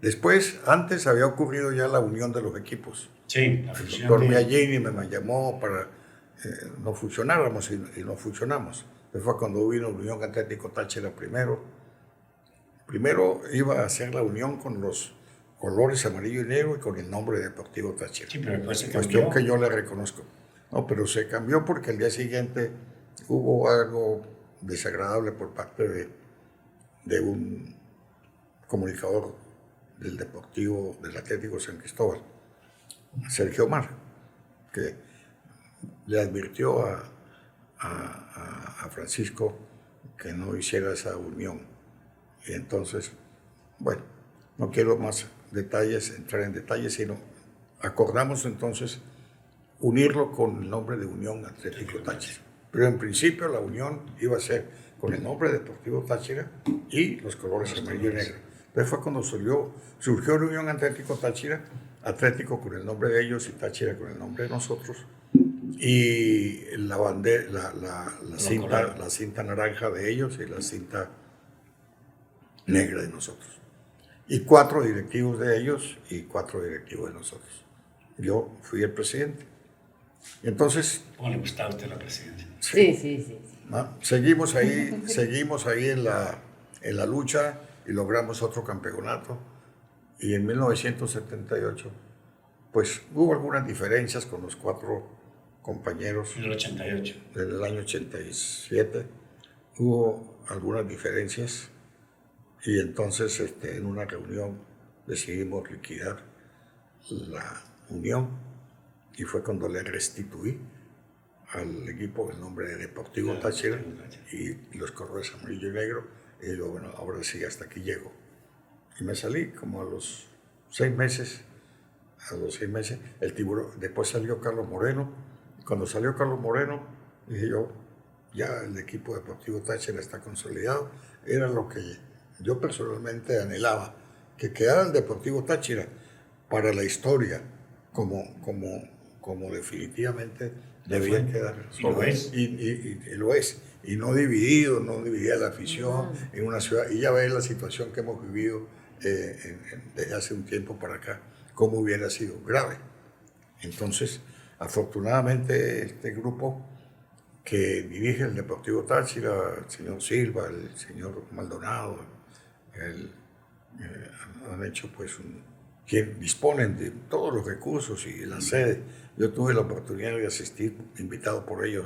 después, antes había ocurrido ya la unión de los equipos. Sí, la fusión. El doctor Miagini me llamó para no fusionáramos y no funcionamos. Fue cuando vino la Unión Atlético Táchira primero. Primero iba a hacer la unión con los colores amarillo y negro y con el nombre Deportivo Táchira. Sí, pero después se cambió. Cuestión que yo le reconozco. No, pero se cambió porque el día siguiente hubo algo desagradable por parte de un comunicador del Deportivo, del Atlético San Cristóbal, Sergio Omar, que le advirtió a Francisco que no hiciera esa unión. Y entonces, bueno, no quiero más detalles, entrar en detalles, sino acordamos entonces unirlo con el nombre de Unión Atlético Táchira. Pero en principio la unión iba a ser con el nombre Deportivo Táchira y los colores amarillo y negro. Entonces fue cuando surgió la Unión Atlético Táchira, Atlético con el nombre de ellos y Táchira con el nombre de nosotros. Y la bandera, la cinta naranja de ellos y la cinta negra de nosotros. Y 4 directivos de ellos y 4 directivos de nosotros. Yo fui el presidente. Entonces... ¿Cómo le gustaba a usted la presidencia? Sí. ¿no? Seguimos ahí en la lucha y logramos otro campeonato. Y en 1978, pues hubo algunas diferencias con los 4 compañeros. En el 88. Desde el año 87 hubo algunas diferencias y entonces en una reunión decidimos liquidar la unión y fue cuando le restituí al equipo el nombre de Deportivo Táchira y los colores amarillo y negro, y digo, bueno, ahora sí, hasta aquí llego. Y me salí como a los 6 meses, el tiburón, después salió Carlos Moreno, y cuando salió Carlos Moreno, dije yo, ya el equipo Deportivo Táchira está consolidado, era lo que yo personalmente anhelaba, que quedara el Deportivo Táchira para la historia, como definitivamente debía quedar. Y lo es. Y lo es. Y no dividía la afición en una ciudad. Y ya ves la situación que hemos vivido desde hace un tiempo para acá, cómo hubiera sido grave. Entonces, afortunadamente, este grupo que dirige el Deportivo Táchira, el señor Silva, el señor Maldonado, han hecho pues quien disponen de todos los recursos y la sede. Yo tuve la oportunidad de asistir, invitado por ellos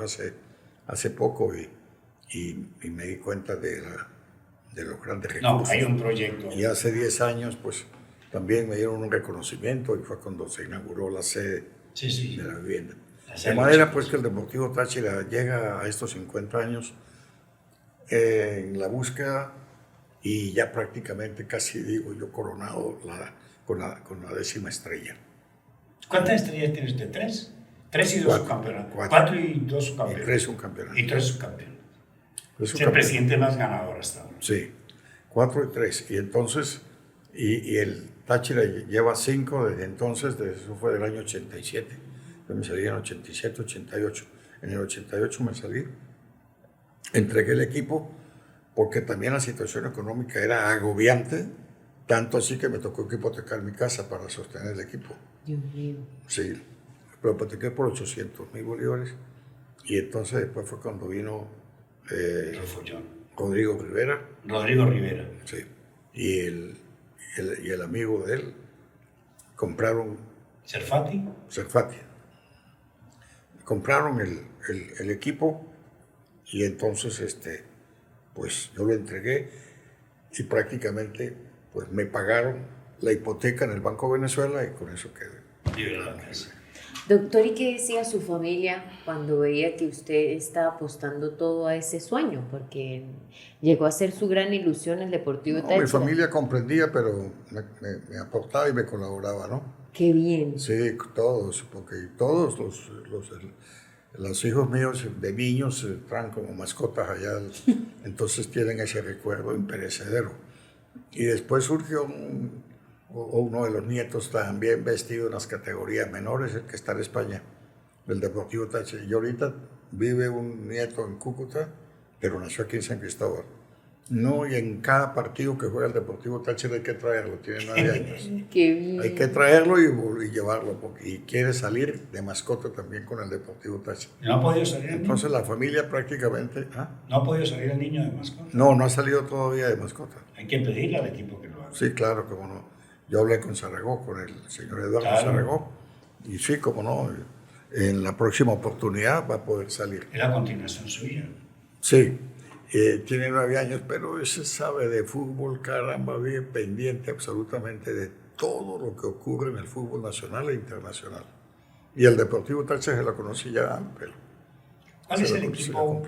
hace poco y me di cuenta de los grandes recursos. No, hay un proyecto. Y hace 10 años pues también me dieron un reconocimiento y fue cuando se inauguró la sede de la vivienda. De manera pues que el Deportivo Táchira llega a estos 50 años en la búsqueda y ya prácticamente casi digo yo coronado con la 10ª estrella. ¿Cuántas estrellas tiene usted? ¿3? 3 y 2 subcampeonatos. 4. 4 y 2 subcampeonatos. Y 3 subcampeonatos. Y 3 subcampeonatos. Es el presidente más ganador hasta ahora. Sí, 4 y 3. Y entonces, y el Táchira lleva 5 desde entonces, eso fue del año 87. Yo me salí en 87, 88. En el 88 me salí, entregué el equipo, porque también la situación económica era agobiante, tanto así que me tocó que hipotecar mi casa para sostener el equipo. Dios mío. Sí, lo hipotequé por 800,000 bolívares. Y entonces después fue cuando vino Rodrigo Rivera. Rodrigo Rivera. Sí, y el amigo de él compraron... ¿Cerfati? Cerfati. Compraron el equipo y entonces pues yo lo entregué y prácticamente pues me pagaron la hipoteca en el Banco de Venezuela y con eso quedé. Doctor, ¿y qué decía su familia cuando veía que usted estaba apostando todo a ese sueño? Porque llegó a ser su gran ilusión el Deportivo Táchira. Mi familia comprendía, pero me aportaba y me colaboraba, ¿no? Qué bien. Sí, todos, porque todos los hijos míos de niños están como mascotas allá, entonces tienen ese recuerdo imperecedero. Y después surgió uno de los nietos también vestido en las categorías menores, el que está en España, del Deportivo Táchira. Y ahorita vive un nieto en Cúcuta, pero nació aquí en San Cristóbal. No, y en cada partido que juega el Deportivo Táchira hay que traerlo, tiene 9 años. Qué bien. Hay que traerlo y llevarlo, y quiere salir de mascota también con el Deportivo Táchira. ¿No ha podido salir el niño? Entonces la familia prácticamente... ¿No ha podido salir el niño de mascota? No ha salido todavía de mascota. Hay que pedirle al equipo que lo haga. Sí, claro, cómo no. Yo hablé con Sarragó, con el señor Eduardo Sarragó, y sí, cómo no. en la próxima oportunidad va a poder salir. Es la continuación suya. Sí, tiene 9 años, pero ese sabe de fútbol, caramba, vive pendiente absolutamente de todo lo que ocurre en el fútbol nacional e internacional. Y el Deportivo Táchira se lo conocí ya, pero ¿Cuál es el equipo?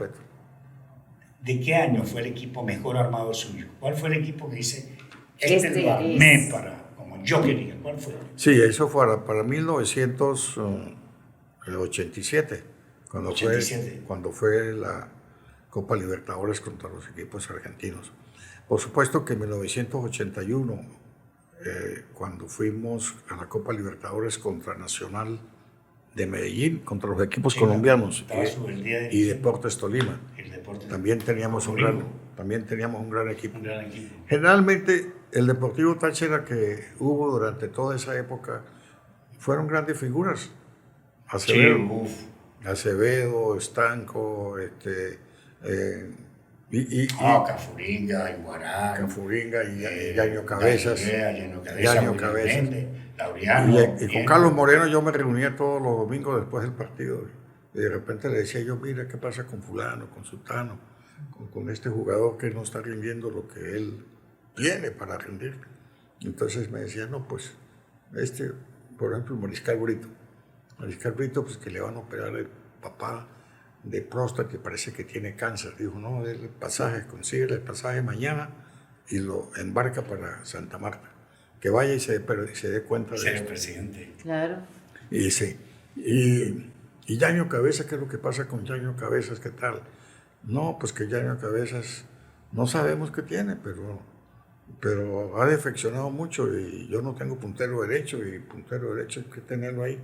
¿De qué año fue el equipo mejor armado suyo? ¿Cuál fue el equipo que dice, este lo armé para, como yo quería? ¿Cuál fue? Sí, eso fue para 1987, cuando fue la Copa Libertadores contra los equipos argentinos. Por supuesto que en 1981, cuando fuimos a la Copa Libertadores contra Nacional de Medellín, contra los equipos colombianos y Deportes Tolima, también teníamos un gran equipo. Generalmente el Deportivo Táchira que hubo durante toda esa época fueron grandes figuras. Acevedo, Estanco, Cafuringa, Iguarán. Cafuringa y Yaño Cabezas. Yaño Cabezas. Y con Carlos Moreno yo me reunía todos los domingos después del partido. Y de repente le decía yo, mira, ¿qué pasa con fulano, con sultano, con este jugador que no está rindiendo lo que él tiene para rendir? Entonces me decía, no, pues, por ejemplo, Mariscal Brito, pues que le van a operar el papá de próstata que parece que tiene cáncer. Dijo, no, consigue el pasaje mañana y lo embarca para Santa Marta. Que vaya y se dé cuenta de ser el presidente. Claro. Y dice, ¿y Yaño Cabezas? ¿Qué es lo que pasa con Yaño Cabezas? ¿Qué tal? No, pues que Yaño Cabezas no sabemos qué tiene, pero ha defeccionado mucho y yo no tengo puntero derecho y puntero derecho hay que tenerlo ahí.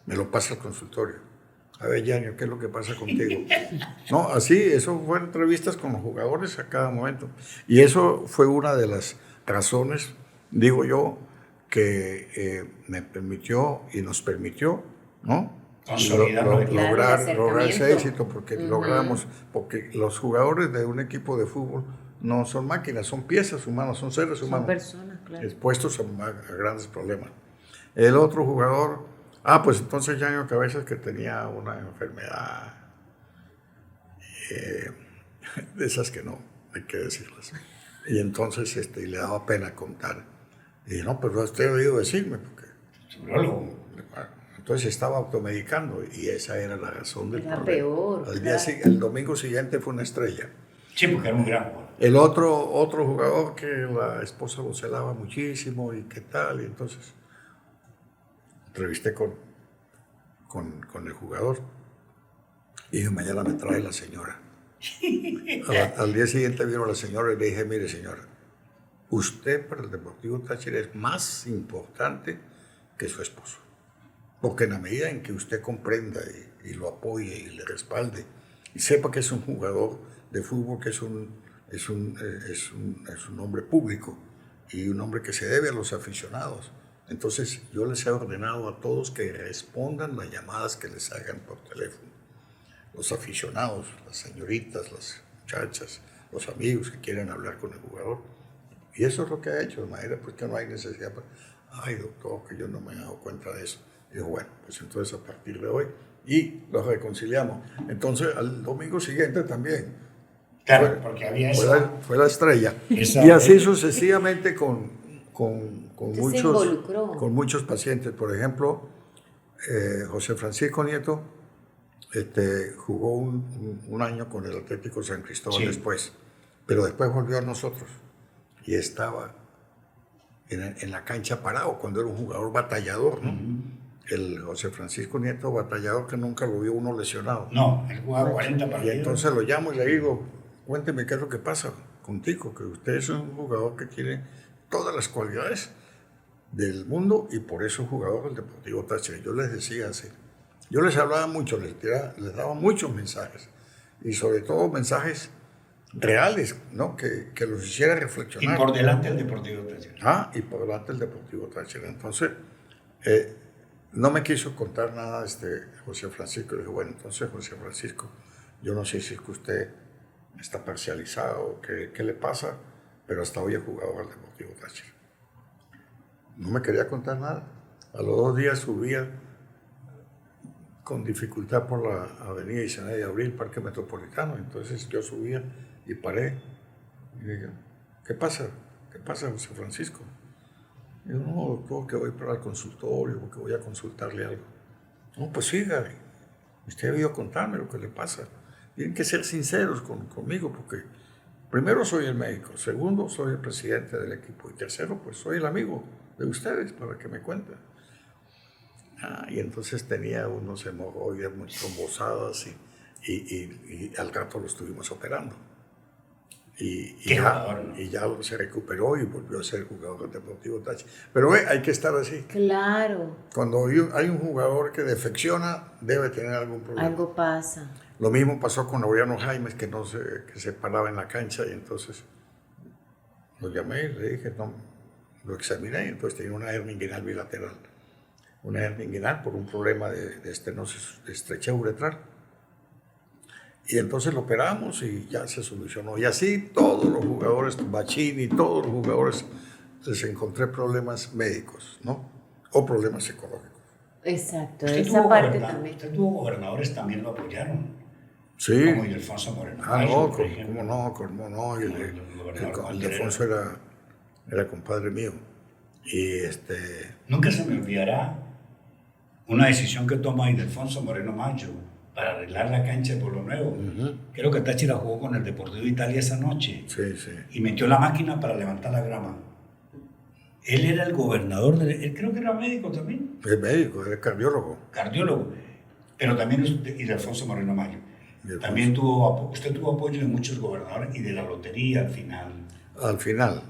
Me lo pasa al consultorio. A ver, Yaño, ¿qué es lo que pasa contigo? No, así, eso fueron entrevistas con los jugadores a cada momento. Y eso fue una de las razones, digo yo, que me permitió y nos permitió, ¿no? Lograr ese éxito, porque logramos, porque los jugadores de un equipo de fútbol no son máquinas, son piezas humanas, son seres humanos. Son personas, claro. Expuestos a grandes problemas. El otro jugador, pues entonces Yaño Cabezas, que tenía una enfermedad de esas que no hay que decirlas. Y entonces le daba pena contar. Y no, pero usted ha oído decirme, porque entonces estaba automedicando y esa era la razón del problema. Peor. El domingo siguiente fue una estrella. Sí, porque era un gran jugador. El otro jugador que la esposa lo celaba muchísimo y qué tal, y entonces entrevisté con el jugador y dije, mañana me trae la señora. Al día siguiente vino la señora y le dije, mire señora, usted para el Deportivo Táchira es más importante que su esposo. Porque en la medida en que usted comprenda y lo apoye y le respalde y sepa que es un jugador de fútbol, que es un hombre público y un hombre que se debe a los aficionados, entonces yo les he ordenado a todos que respondan las llamadas que les hagan por teléfono. Los aficionados, las señoritas, las muchachas, los amigos que quieren hablar con el jugador. Y eso es lo que ha hecho, de manera pues que no hay necesidad. Ay, doctor, que yo no me he dado cuenta de eso. Y digo, bueno, pues entonces a partir de hoy, y los reconciliamos. Entonces al domingo siguiente también. Claro, porque había eso. Fue la estrella. Y así sucesivamente con muchos pacientes. Por ejemplo, José Francisco Nieto jugó un año con el Atlético San Cristóbal después, pero después volvió a nosotros y estaba en la cancha parado cuando era un jugador batallador, ¿no? El José Francisco Nieto, batallador, que nunca lo vio uno lesionado. No, él jugaba 40 partidos. Y entonces lo llamo y le digo, cuénteme qué es lo que pasa contigo, que usted es un jugador que tiene todas las cualidades del mundo y por eso es jugador del Deportivo Táchira. Yo les decía así, yo les hablaba mucho, les daba muchos mensajes y sobre todo mensajes reales, ¿no? Que los hiciera reflexionar. Y por delante el Deportivo Táchira. Y por delante el Deportivo Táchira. Entonces, no me quiso contar nada José Francisco. Le dije, bueno, entonces José Francisco, yo no sé si es que usted está parcializado, qué le pasa, pero hasta hoy he jugado al Deportivo Táchira. No me quería contar nada. A los 2 días subía con dificultad por la avenida 19 de Abril, Parque Metropolitano. Entonces yo subía y paré y dije, ¿qué pasa? ¿Qué pasa, José Francisco? Y yo, no, doctor, que voy para el consultorio porque voy a consultarle algo. No, pues siga, usted ha debido contarme lo que le pasa. Tienen que ser sinceros conmigo porque primero soy el médico, segundo soy el presidente del equipo y tercero pues soy el amigo de ustedes para que me cuenten. Y entonces tenía unos hemorroides muy trombosadas y al rato lo estuvimos operando. Y ya se recuperó y volvió a ser jugador del Deportivo Táchira. Pero hay que estar así. Claro. Cuando hay un jugador que defecciona, debe tener algún problema. Algo pasa. Lo mismo pasó con Laureano Jaimes, que se paraba en la cancha y entonces lo llamé y le dije, no, lo examiné y entonces tenía una hernia inguinal bilateral. Una hernia inguinal por un problema de estenosis, de estrechez uretral. Y entonces lo operamos y ya se solucionó. Y así todos los jugadores, Bachini, todos los jugadores, les encontré problemas médicos, ¿no? O problemas psicológicos. Exacto, Usted esa parte también. Usted tuvo gobernadores también lo apoyaron. Sí. Como Ildefonso Moreno. Cómo no. Y Ildefonso era compadre mío. Y Nunca se me olvidará una decisión que toma Ildefonso Moreno Maggio para arreglar la cancha de Pueblo Nuevo. Uh-huh. Creo que Táchira jugó con el Deportivo Italia esa noche. Sí, sí. Y metió la máquina para levantar la grama. Él era el gobernador, él creo que era médico también. Es médico, es cardiólogo. Cardiólogo. Pero también es Ildefonso Moreno Maggio. También usted tuvo apoyo de muchos gobernadores y de la lotería al final. Al final,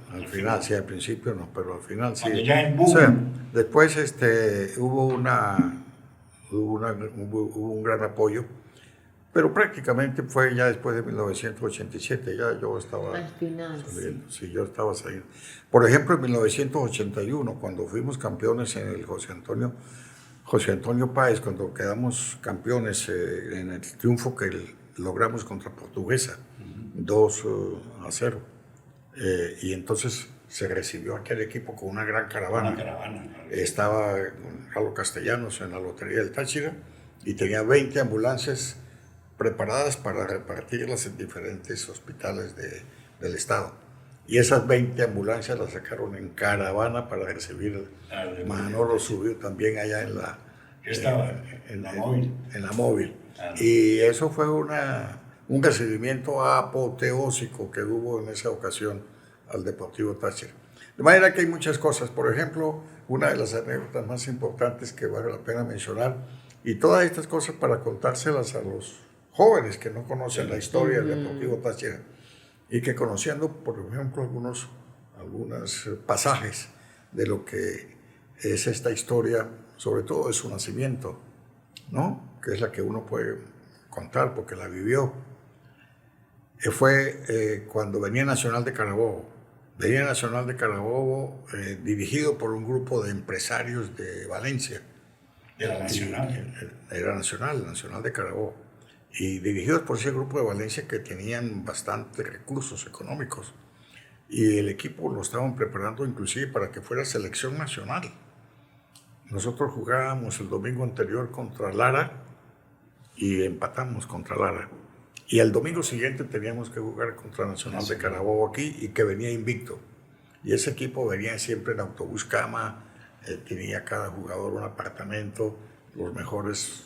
sí, al principio no, pero al final sí. Cuando ya el boom. O sea, después hubo un gran apoyo, pero prácticamente fue ya después de 1987, ya yo estaba al final, saliendo. Sí, yo estaba saliendo. Por ejemplo, en 1981, cuando fuimos campeones en el José Antonio Páez, cuando quedamos campeones en el triunfo que logramos contra Portuguesa, 2-0. Y entonces se recibió aquel equipo con una gran caravana. Estaba Carlos Castellanos en la Lotería del Táchira y tenía 20 ambulancias preparadas para repartirlas en diferentes hospitales del estado. Y esas 20 ambulancias las sacaron en caravana para recibir. Manolo subió también allá en la móvil. En la móvil. Y eso fue un recibimiento apoteósico que hubo en esa ocasión al Deportivo Táchira. De manera que hay muchas cosas. Por ejemplo, una de las anécdotas más importantes que vale la pena mencionar, y todas estas cosas para contárselas a los jóvenes que no conocen la historia del Deportivo Táchira y que conociendo, por ejemplo, algunos pasajes de lo que es esta historia, sobre todo de su nacimiento, ¿no? Que es la que uno puede contar porque la vivió. Fue cuando venía Nacional de Carabobo. Venía Nacional de Carabobo dirigido por un grupo de empresarios de Valencia. Era Nacional. Era Nacional de Carabobo. Y dirigidos por ese grupo de Valencia que tenían bastantes recursos económicos. Y el equipo lo estaban preparando inclusive para que fuera selección nacional. Nosotros jugábamos el domingo anterior contra Lara y empatamos contra Lara. Y el domingo siguiente teníamos que jugar contra Nacional de Carabobo aquí y que venía invicto. Y ese equipo venía siempre en autobús cama, tenía cada jugador un apartamento, los mejores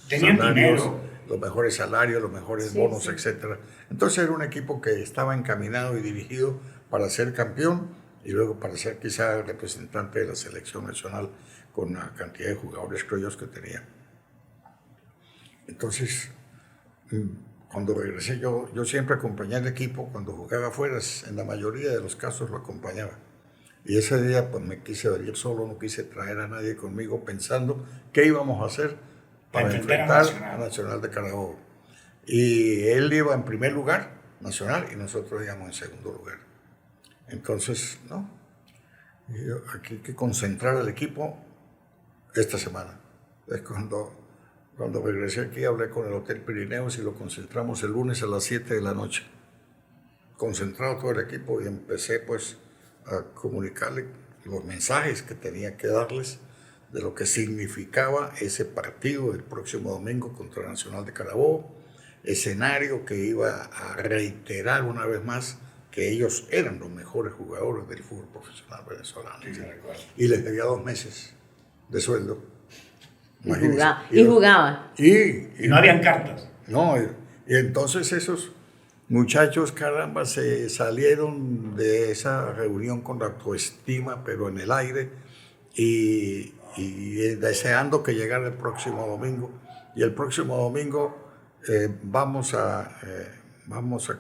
salarios, los mejores bonos, etc. Entonces era un equipo que estaba encaminado y dirigido para ser campeón y luego para ser quizá el representante de la selección nacional con la cantidad de jugadores criollos que tenía. Entonces, cuando regresé yo siempre acompañé al equipo cuando jugaba afuera, en la mayoría de los casos lo acompañaba. Y ese día pues me quise venir solo, no quise traer a nadie conmigo pensando qué íbamos a hacer para enfrentar a Nacional de Carabobo. Y él iba en primer lugar, Nacional, y nosotros íbamos en segundo lugar. Entonces, no, aquí hay que concentrar al equipo esta semana. Es cuando regresé aquí hablé con el Hotel Pirineos y lo concentramos el lunes a las 7 de la noche. Concentrado todo el equipo y empecé pues a comunicarle los mensajes que tenía que darles de lo que significaba ese partido el próximo domingo contra Nacional de Carabobo, escenario que iba a reiterar una vez más que ellos eran los mejores jugadores del fútbol profesional venezolano. Sí, recuerdo. Y les debía 2 meses de sueldo. Y jugaba. Y no habían cartas. No, y entonces esos muchachos, caramba, se salieron de esa reunión con la autoestima, pero en el aire, y deseando que llegara el próximo domingo. Y el próximo domingo vamos a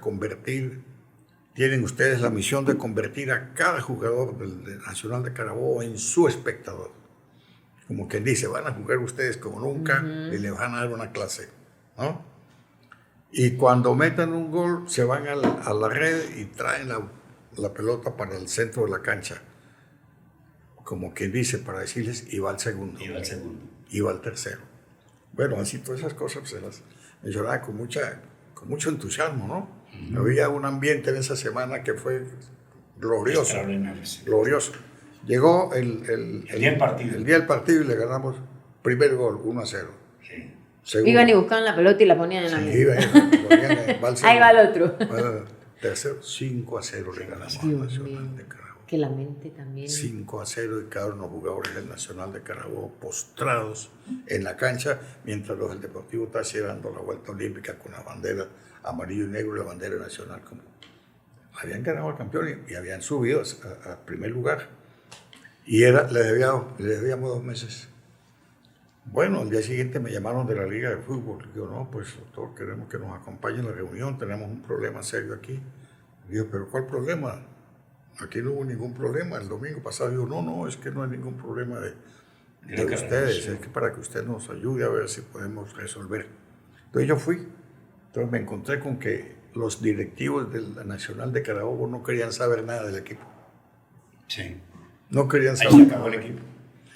convertir, tienen ustedes la misión de convertir a cada jugador del Nacional de Carabobo en su espectador. Como quien dice, van a jugar ustedes como nunca y les van a dar una clase, ¿no? Y cuando metan un gol, se van a la red y traen la pelota para el centro de la cancha. Como quien dice, para decirles, y va al segundo. Iba al segundo. Y va al tercero. Bueno, así todas esas cosas se las mencionaba con mucho entusiasmo, ¿no? Había un ambiente en esa semana que fue glorioso. Glorioso. Llegó el día del partido y le ganamos primer gol, 1-0. Sí. Segundo. Iban y buscaban la pelota y la ponían en la mesa. Ahí va el otro. Tercero, 5-0 le ganamos al Nacional de Carabobo. Que la mente también. 5-0 y quedaron los jugadores del Nacional de Carabobo postrados en la cancha, mientras los del Deportivo Táchira dando la vuelta olímpica con la bandera amarillo y negro y la bandera nacional. Como habían ganado al campeón y habían subido a primer lugar. Y les debíamos 2 meses. Bueno, al día siguiente me llamaron de la Liga de Fútbol. Digo, no, pues doctor, queremos que nos acompañe en la reunión, tenemos un problema serio aquí. Digo, ¿pero cuál problema? Aquí no hubo ningún problema. El domingo pasado digo, no, es que no hay ningún problema de ustedes, es que para que usted nos ayude a ver si podemos resolver. Entonces yo fui. Entonces me encontré con que los directivos de la Nacional de Carabobo no querían saber nada del equipo. Sí. No querían Ahí saber. se acabó el equipo.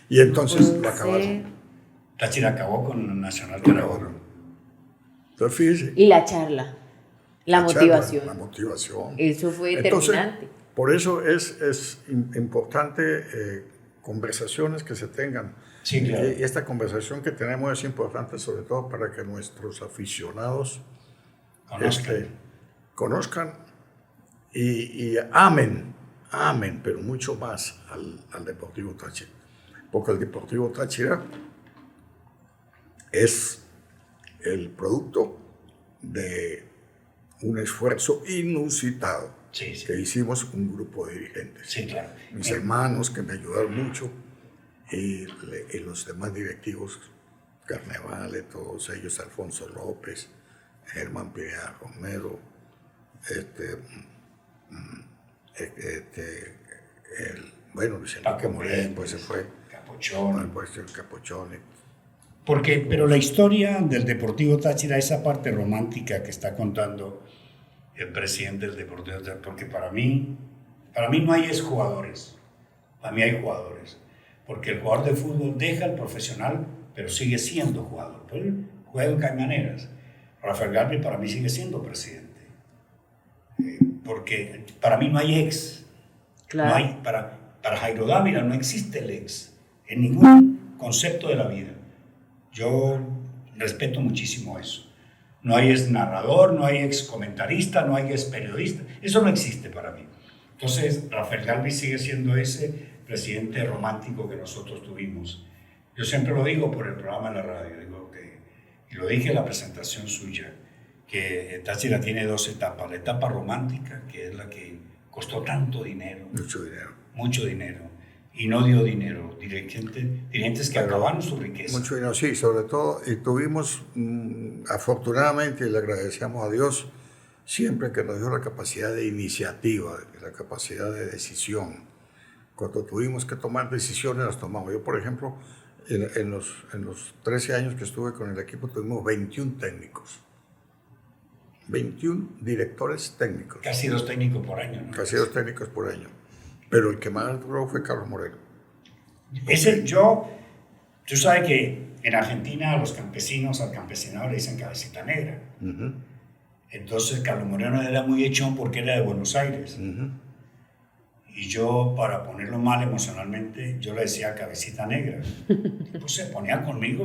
Y entonces lo acabaron. Táchira acabó con Nacional Carabobo. Entonces fíjese. Y la charla, la motivación. La motivación. Eso fue Entonces, determinante. por eso es importante conversaciones que se tengan. Sí, claro. Y esta conversación que tenemos es importante sobre todo para que nuestros aficionados conozcan y amen, pero mucho más al Deportivo Táchira. Porque el Deportivo Táchira es el producto de un esfuerzo inusitado que hicimos un grupo de dirigentes. Sí, claro. Mis hermanos que me ayudaron mucho y los demás directivos, Carnevale, todos ellos, Alfonso López, Germán Pirea Romero, Luis Enrique Moreno, pues se fue. Capuchón. Pues el Capuchón. Pero la historia del Deportivo Táchira, esa parte romántica que está contando el presidente del Deportivo Táchira, porque para mí no hay exjugadores, para mí hay jugadores, porque el jugador de fútbol deja el profesional, pero sigue siendo jugador, pero él juega en Caimaneras. Rafael Galvis para mí sigue siendo presidente, porque para mí no hay ex, Claro. no hay, para Jairo Dávila no existe el ex, en ningún concepto de la vida. Yo respeto muchísimo eso. No hay ex narrador, no hay ex comentarista, no hay ex periodista. Eso no existe para mí. Entonces, Rafael Galvis sigue siendo ese presidente romántico que nosotros tuvimos. Yo siempre lo digo por el programa en la radio, y lo dije en la presentación suya, que Táchira tiene 2 etapas. La etapa romántica, que es la que costó tanto dinero. Mucho dinero. Y no dio dinero, dirigentes que acabaron su riqueza. Mucho dinero, sí, sobre todo, y tuvimos, afortunadamente, y le agradecemos a Dios, siempre que nos dio la capacidad de iniciativa, la capacidad de decisión. Cuando tuvimos que tomar decisiones, las tomamos. Yo, por ejemplo, en los 13 años que estuve con el equipo, tuvimos 21 técnicos. 21 directores técnicos. Casi 2 técnicos por año, ¿no? Casi 2 técnicos por año. Pero el que más duró fue Carlos Moreno. Tú sabes que en Argentina a los campesinos, al campesinado le dicen cabecita negra. Entonces Carlos Moreno era muy echón porque era de Buenos Aires. Y yo, para ponerlo mal emocionalmente, yo le decía cabecita negra. Y pues se ponía conmigo.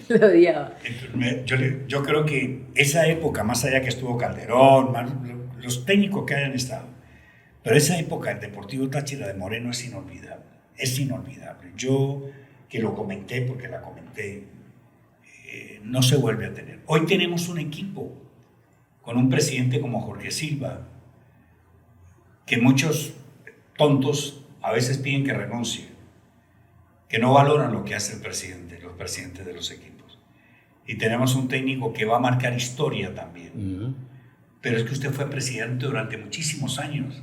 Lo odiaba. Entonces, yo creo que esa época, más allá que estuvo Calderón, los técnicos que hayan estado, pero esa época del Deportivo Táchira de Moreno es inolvidable. Es inolvidable. Yo, que lo comenté porque la comenté, no se vuelve a tener. Hoy tenemos un equipo con un presidente como Jorge Silva, que muchos tontos a veces piden que renuncie, que no valoran lo que hace el presidente, los presidentes de los equipos. Y tenemos un técnico que va a marcar historia también. Pero es que usted fue presidente durante muchísimos años.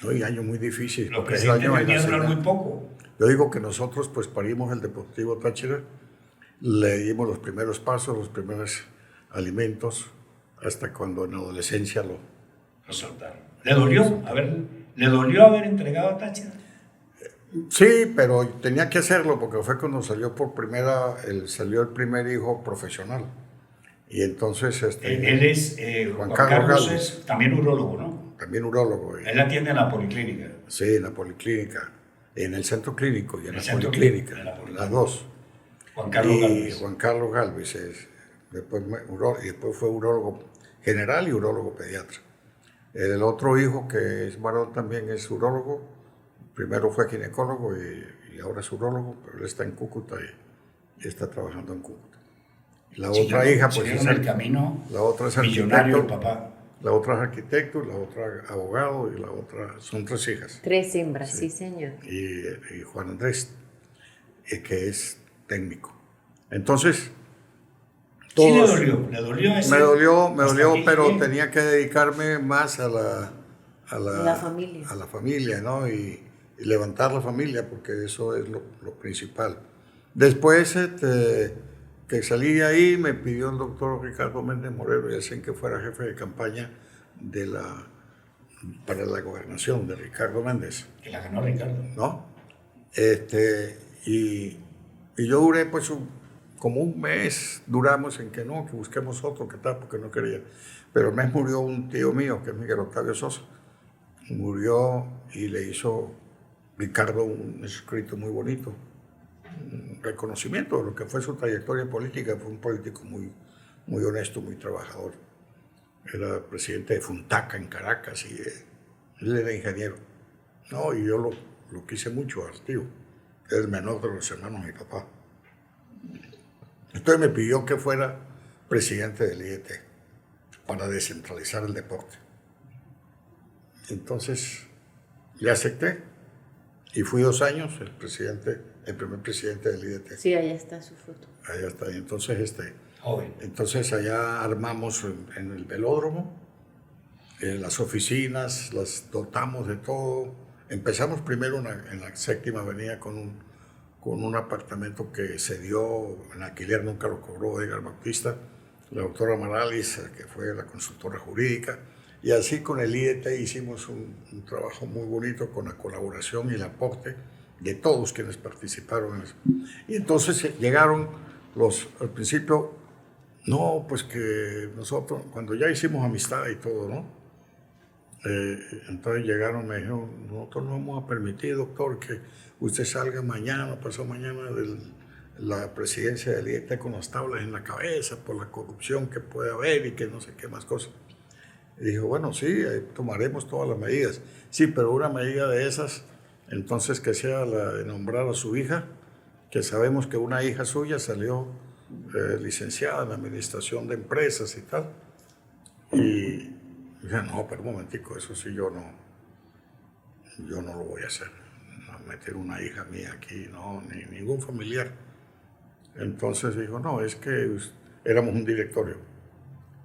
No, y año muy difícil. Los presidentes venían a durar muy poco. Yo digo que nosotros pues parimos el Deportivo Táchira, le dimos los primeros pasos, los primeros alimentos, hasta cuando en la adolescencia lo soltaron. ¿Le dolió? ¿Le dolió haber entregado a Táchira? Sí, pero tenía que hacerlo porque fue cuando salió salió el primer hijo profesional. Y entonces... Él es Juan Carlos es también urólogo, ¿no? También urólogo. Él atiende en la policlínica. Sí, en la policlínica, en el centro clínico y en la policlínica, las dos. Juan Carlos Galvez. Juan Carlos Galvez después fue urólogo general y urólogo pediatra. El otro hijo, que es varón, también es urólogo. Primero fue ginecólogo y ahora es urólogo, pero él está en Cúcuta y está trabajando en Cúcuta. La otra hija, pues es el camino la otra es millonario, arquitecto, papá. La otra es arquitecto, la otra abogado y la otra son 3 hijas. 3 hembras, sí señor. Y Juan Andrés, que es técnico. Entonces, sí le dolió ese. Me dolió, pero tenía que dedicarme más a la familia, ¿no? Y levantar la familia, porque eso es lo principal. Después, que salí de ahí, me pidió el doctor Ricardo Méndez Morero, y hacen que fuera jefe de campaña para la gobernación de Ricardo Méndez. Que la ganó Ricardo. ¿No? Y yo duré pues como un mes, duramos en que busquemos otro, que tal, porque no quería. Pero el mes murió un tío mío, que es Miguel Octavio Sosa. Murió y le hizo Ricardo un escrito muy bonito, un reconocimiento de lo que fue su trayectoria política. Fue un político muy, muy honesto, muy trabajador. Era presidente de Funtaca en Caracas y él era ingeniero. No, y yo lo quise mucho al tío. Era el menor de los hermanos de mi papá. Entonces me pidió que fuera presidente del IET para descentralizar el deporte. Entonces le acepté y fui 2 años el primer presidente del IET. Sí, allá está su foto. Allá está. Y entonces, joven. Entonces allá armamos en el velódromo, las oficinas, las dotamos de todo. Empezamos primero en la 7ª Avenida con un apartamento que se dio en alquiler, nunca lo cobró Edgar Bautista, la doctora Maralis, que fue la consultora jurídica, y así con el IET hicimos un trabajo muy bonito con la colaboración y el aporte de todos quienes participaron en eso. Y entonces llegaron al principio, no, pues que nosotros, cuando ya hicimos amistad y todo, ¿no? Entonces llegaron, me dijeron, nosotros no vamos a permitir, doctor, que usted salga mañana, pasado mañana, de la presidencia del IET con las tablas en la cabeza por la corrupción que puede haber y que no sé qué más cosas. Y dijo, bueno, sí, tomaremos todas las medidas. Sí, pero una medida de esas, entonces que sea la de nombrar a su hija, que sabemos que una hija suya salió licenciada en administración de empresas y tal. Y dije, no, pero un momentico, eso sí yo no lo voy a hacer. No meter una hija mía aquí, no, ni ningún familiar. Entonces dijo, no, es que éramos un directorio.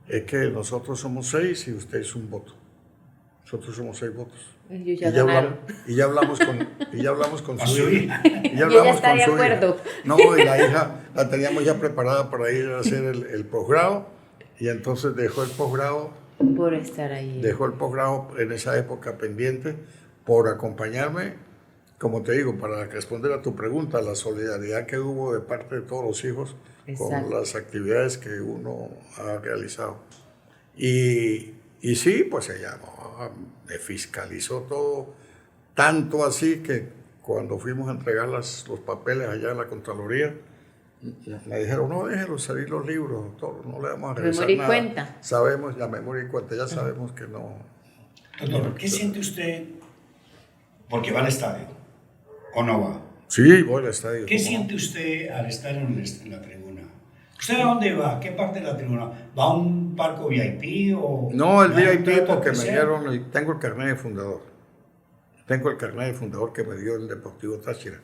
Es que nosotros somos 6 y usted es un voto. Nosotros somos 6 votos. Ellos ya hablamos con su hija. Y ella está de acuerdo. No, y la hija la teníamos ya preparada para ir a hacer el posgrado, y entonces dejó el posgrado. Por estar ahí. Dejó el posgrado en esa época pendiente por acompañarme, como te digo, para responder a tu pregunta, la solidaridad que hubo de parte de todos los hijos. Exacto. Con las actividades que uno ha realizado. Y Y sí, pues ella me fiscalizó todo, tanto así que cuando fuimos a entregar los papeles allá en la Contraloría, me dijeron, no, déjenlo salir los libros, doctor, no le vamos a revisar Memoria y nada. cuenta. Sabemos, la memoria y cuenta, ya sabemos que no. Doctor, ¿qué siente usted? Porque va al estadio, ¿o no va? Sí, voy al estadio. ¿Qué ¿cómo no? siente usted al estar en la tribuna? ¿Usted a dónde va? ¿Qué parte de la tribuna? ¿Va a un palco VIP o...? No, el hay un VIP trato porque me especial? dieron, tengo el carnet de fundador. Tengo el carnet de fundador que me dio el Deportivo Táchira.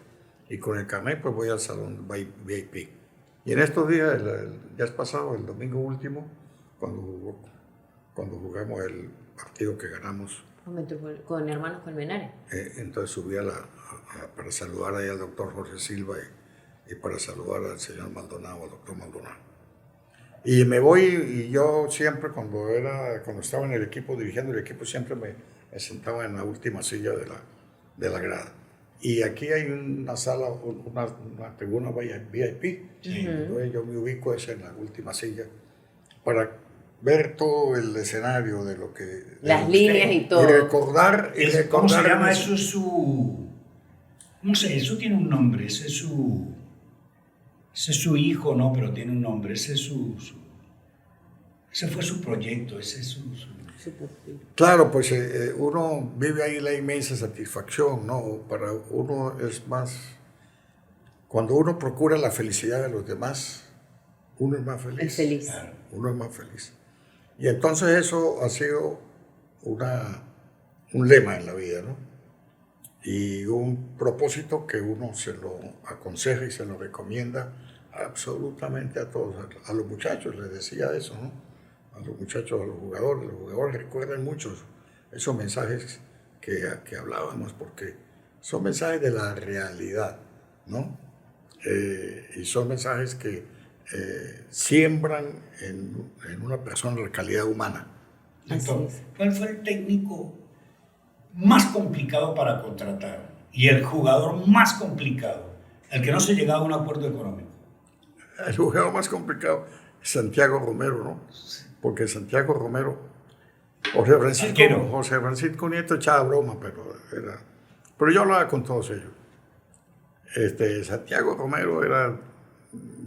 Y con el carnet pues voy al salón VIP. Y en estos días, ya es pasado, el domingo último, cuando jugamos el partido que ganamos, Con Hermanos Colmenares. entonces subí para saludar ahí al doctor Jorge Silva y para saludar al señor Maldonado, al doctor Maldonado. Y me voy, y yo siempre cuando estaba en el equipo, dirigiendo el equipo, siempre me sentaba en la última silla de la grada. Y aquí hay una sala, una tribuna VIP, Sí. entonces yo me ubico en la última silla para ver todo el escenario de lo que... Las líneas y todo. Y recordar... ¿Cómo se llama? Eso es su... No sé, eso tiene un nombre, ese es su hijo, ¿no? Pero tiene un nombre, ese fue su proyecto, ese es su... Claro, pues uno vive ahí la inmensa satisfacción, ¿no? Para uno es más... Cuando uno procura la felicidad de los demás, uno es más feliz. Es feliz. Claro. Uno es más feliz. Y entonces eso ha sido un lema en la vida, ¿no? Y un propósito que uno se lo aconseja y se lo recomienda absolutamente a todos. A los muchachos les decía eso, ¿no? A los muchachos, a los jugadores recuerdan mucho esos mensajes que hablábamos, porque son mensajes de la realidad, ¿no? Y son mensajes que siembran en una persona la calidad humana. Doctor, Así es. ¿cuál fue el técnico más complicado para contratar y el jugador más complicado, el que no se llegaba a un acuerdo económico? El jugador más complicado es Santiago Romero, ¿no? Porque Santiago Romero, José Francisco Nieto echaba broma, pero yo hablaba con todos ellos. Santiago Romero era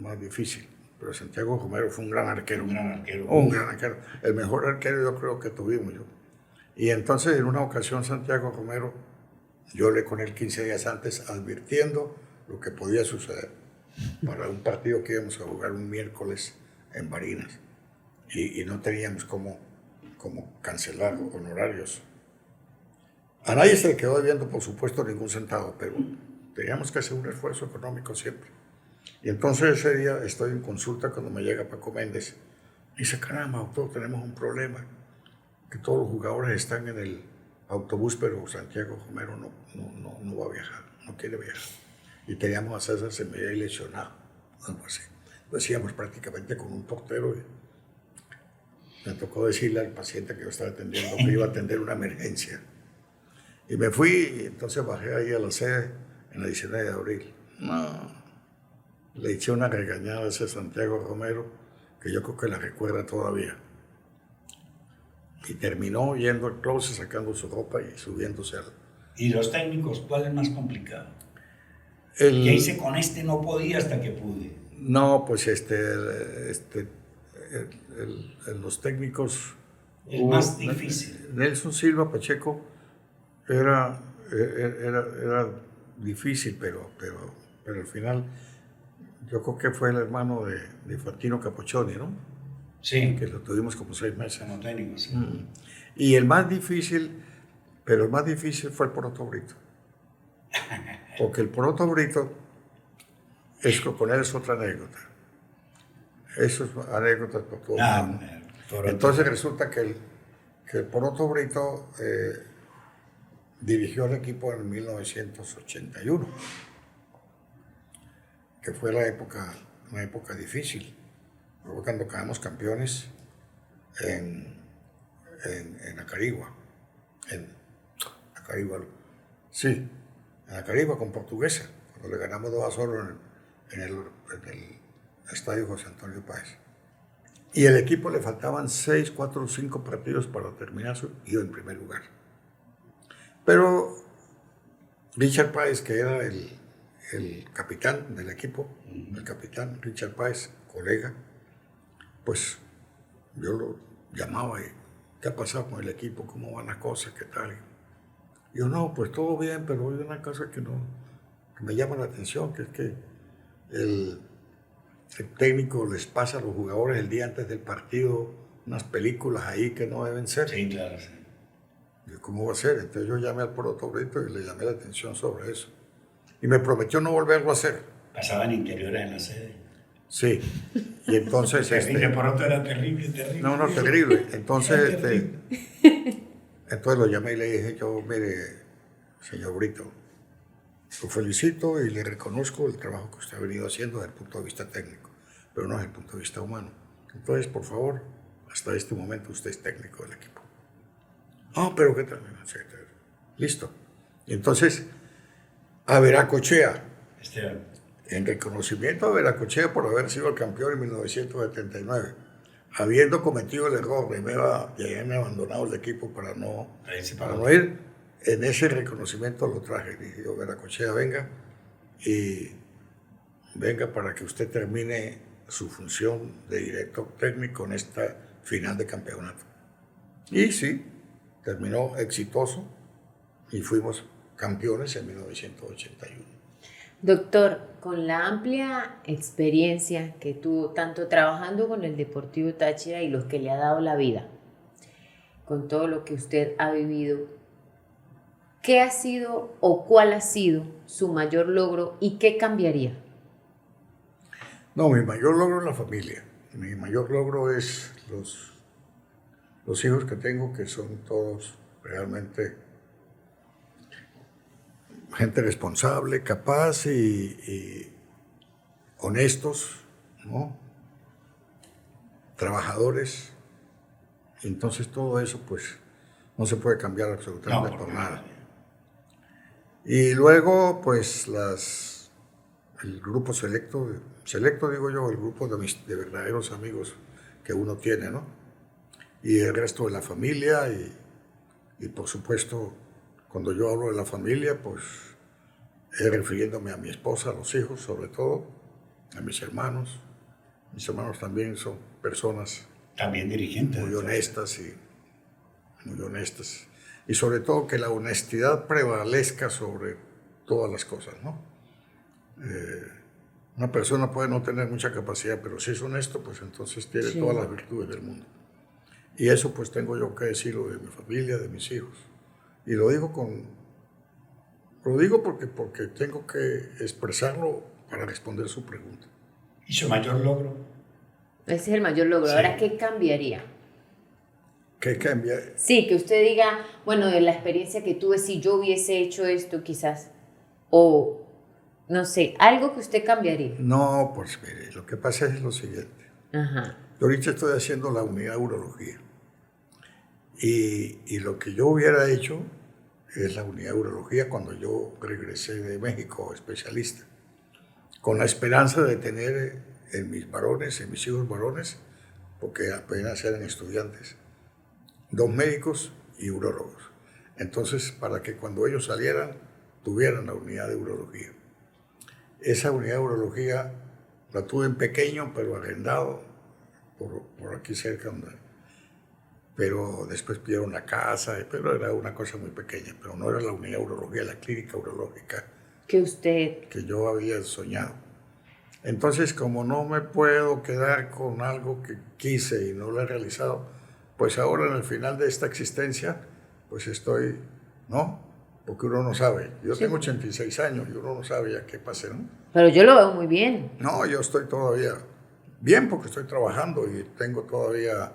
más difícil, pero Santiago Romero fue un gran arquero. Un gran arquero. Un gran arquero. El mejor arquero yo creo que tuvimos yo. Y entonces en una ocasión Santiago Romero, yo hablé con él 15 días antes advirtiendo lo que podía suceder para un partido que íbamos a jugar un miércoles en Barinas. Y no teníamos cómo cancelar honorarios. A nadie se le quedó debiendo, por supuesto, ningún centavo, pero teníamos que hacer un esfuerzo económico siempre. Y entonces ese día estoy en consulta cuando me llega Paco Méndez. Y dice, caramba, doctor, tenemos un problema, que todos los jugadores están en el autobús, pero Santiago Romero no va a viajar, no quiere viajar. Y teníamos a César Semilla lesionado, algo así. Lo hacíamos prácticamente con un portero. Me tocó decirle al paciente que yo estaba atendiendo que iba a atender una emergencia. Y me fui, y entonces bajé ahí a la sede en la 19 de abril. No, le eché una regañada a ese Santiago Romero, que yo creo que la recuerda todavía. Y terminó yendo al closet, sacando su ropa y subiéndose al... ¿Y los técnicos, cuál es más complicado? Ya hice con no podía hasta que pude. No, pues los técnicos... El más difícil. Nelson Silva Pacheco era difícil, pero al final yo creo que fue el hermano de Fantino Capoccioni, ¿no? Sí. Que lo tuvimos como 6 meses. Como técnico, sí. Y el más difícil fue el Poroto Brito. Porque el Poroto Brito, con él es otra anécdota. Eso es anécdotas por todo el mundo. Entonces resulta que el Poroto Brito dirigió el equipo en 1981, que fue una época difícil. Fue cuando quedamos campeones en Acarigua. En Acarigua con Portuguesa, cuando le ganamos 2-0 en el estadio José Antonio Páez. Y el equipo le faltaban 6, 4, 5 partidos para terminar y yo en primer lugar. Pero Richard Páez, que era el capitán del equipo, el capitán Richard Páez, colega, pues yo lo llamaba y ¿qué ha pasado con el equipo? ¿Cómo van las cosas? ¿Qué tal? Y yo, no, pues todo bien, pero hay una cosa que me llama la atención, que es que el técnico les pasa a los jugadores el día antes del partido unas películas ahí que no deben ser. Sí, claro, sí. Y, ¿cómo va a ser? Entonces yo llamé al protocolito y le llamé la atención sobre eso. Y me prometió no volverlo a hacer. Pasaban interiores en la sede. Sí. Y entonces... De pronto era terrible, terrible. No, terrible. Entonces, entonces lo llamé y le dije yo, mire, señor Brito, lo felicito y le reconozco el trabajo que usted ha venido haciendo desde el punto de vista técnico, pero no desde el punto de vista humano. Entonces, por favor, hasta este momento usted es técnico del equipo. Ah, pero ¿qué tal? Listo. Y entonces, a Veracochea, Esteban. en reconocimiento a Veracochea por haber sido el campeón en 1979, habiendo cometido el error de haberme abandonado el equipo para no ir, en ese reconocimiento lo traje. Dije yo, Veracochea, venga para que usted termine su función de director técnico en esta final de campeonato. Y sí, terminó exitoso y fuimos campeones en 1981. Doctor, con la amplia experiencia que tuvo, tanto trabajando con el Deportivo Táchira y los que le ha dado la vida, con todo lo que usted ha vivido, ¿qué ha sido o cuál ha sido su mayor logro y qué cambiaría? No, mi mayor logro es la familia. Mi mayor logro es los hijos que tengo, que son todos realmente gente responsable, capaz y honestos, ¿no? Trabajadores. Entonces todo eso pues no se puede cambiar absolutamente por nada. Y luego pues el grupo selecto digo yo, el grupo de verdaderos amigos que uno tiene, ¿no? Y el resto de la familia y por supuesto, cuando yo hablo de la familia, pues refiriéndome a mi esposa, a los hijos sobre todo, a mis hermanos. Mis hermanos también son personas también dirigentes muy honestas y sobre todo que la honestidad prevalezca sobre todas las cosas, ¿no? Una persona puede no tener mucha capacidad, pero si es honesto, pues entonces tiene todas las virtudes del mundo. Y eso pues tengo yo que decirlo de mi familia, de mis hijos. Y lo digo porque tengo que expresarlo para responder su pregunta. ¿Y su mayor logro? Ese es el mayor logro. Sí. Ahora, ¿qué cambiaría? ¿Qué cambia? Sí, que usted diga, bueno, de la experiencia que tuve, si yo hubiese hecho esto quizás, o no sé, algo que usted cambiaría. No, pues mire, lo que pasa es lo siguiente. Ajá. Yo ahorita estoy haciendo la unidad de urología y lo que yo hubiera hecho es la unidad de urología cuando yo regresé de México especialista, con la esperanza de tener en mis hijos varones, porque apenas eran estudiantes, 2 médicos y urólogos. Entonces, para que cuando ellos salieran, tuvieran la unidad de urología. Esa unidad de urología la tuve en pequeño, pero arrendado, por aquí cerca, pero después pidieron la casa, pero era una cosa muy pequeña, pero no era la unidad de urología, la clínica urológica que yo había soñado. Entonces, como no me puedo quedar con algo que quise y no lo he realizado, pues ahora en el final de esta existencia, pues estoy, ¿no? Porque uno no sabe. Yo tengo 86 años y uno no sabe ya qué pase, ¿no? Pero yo lo veo muy bien. No, yo estoy todavía bien porque estoy trabajando y tengo todavía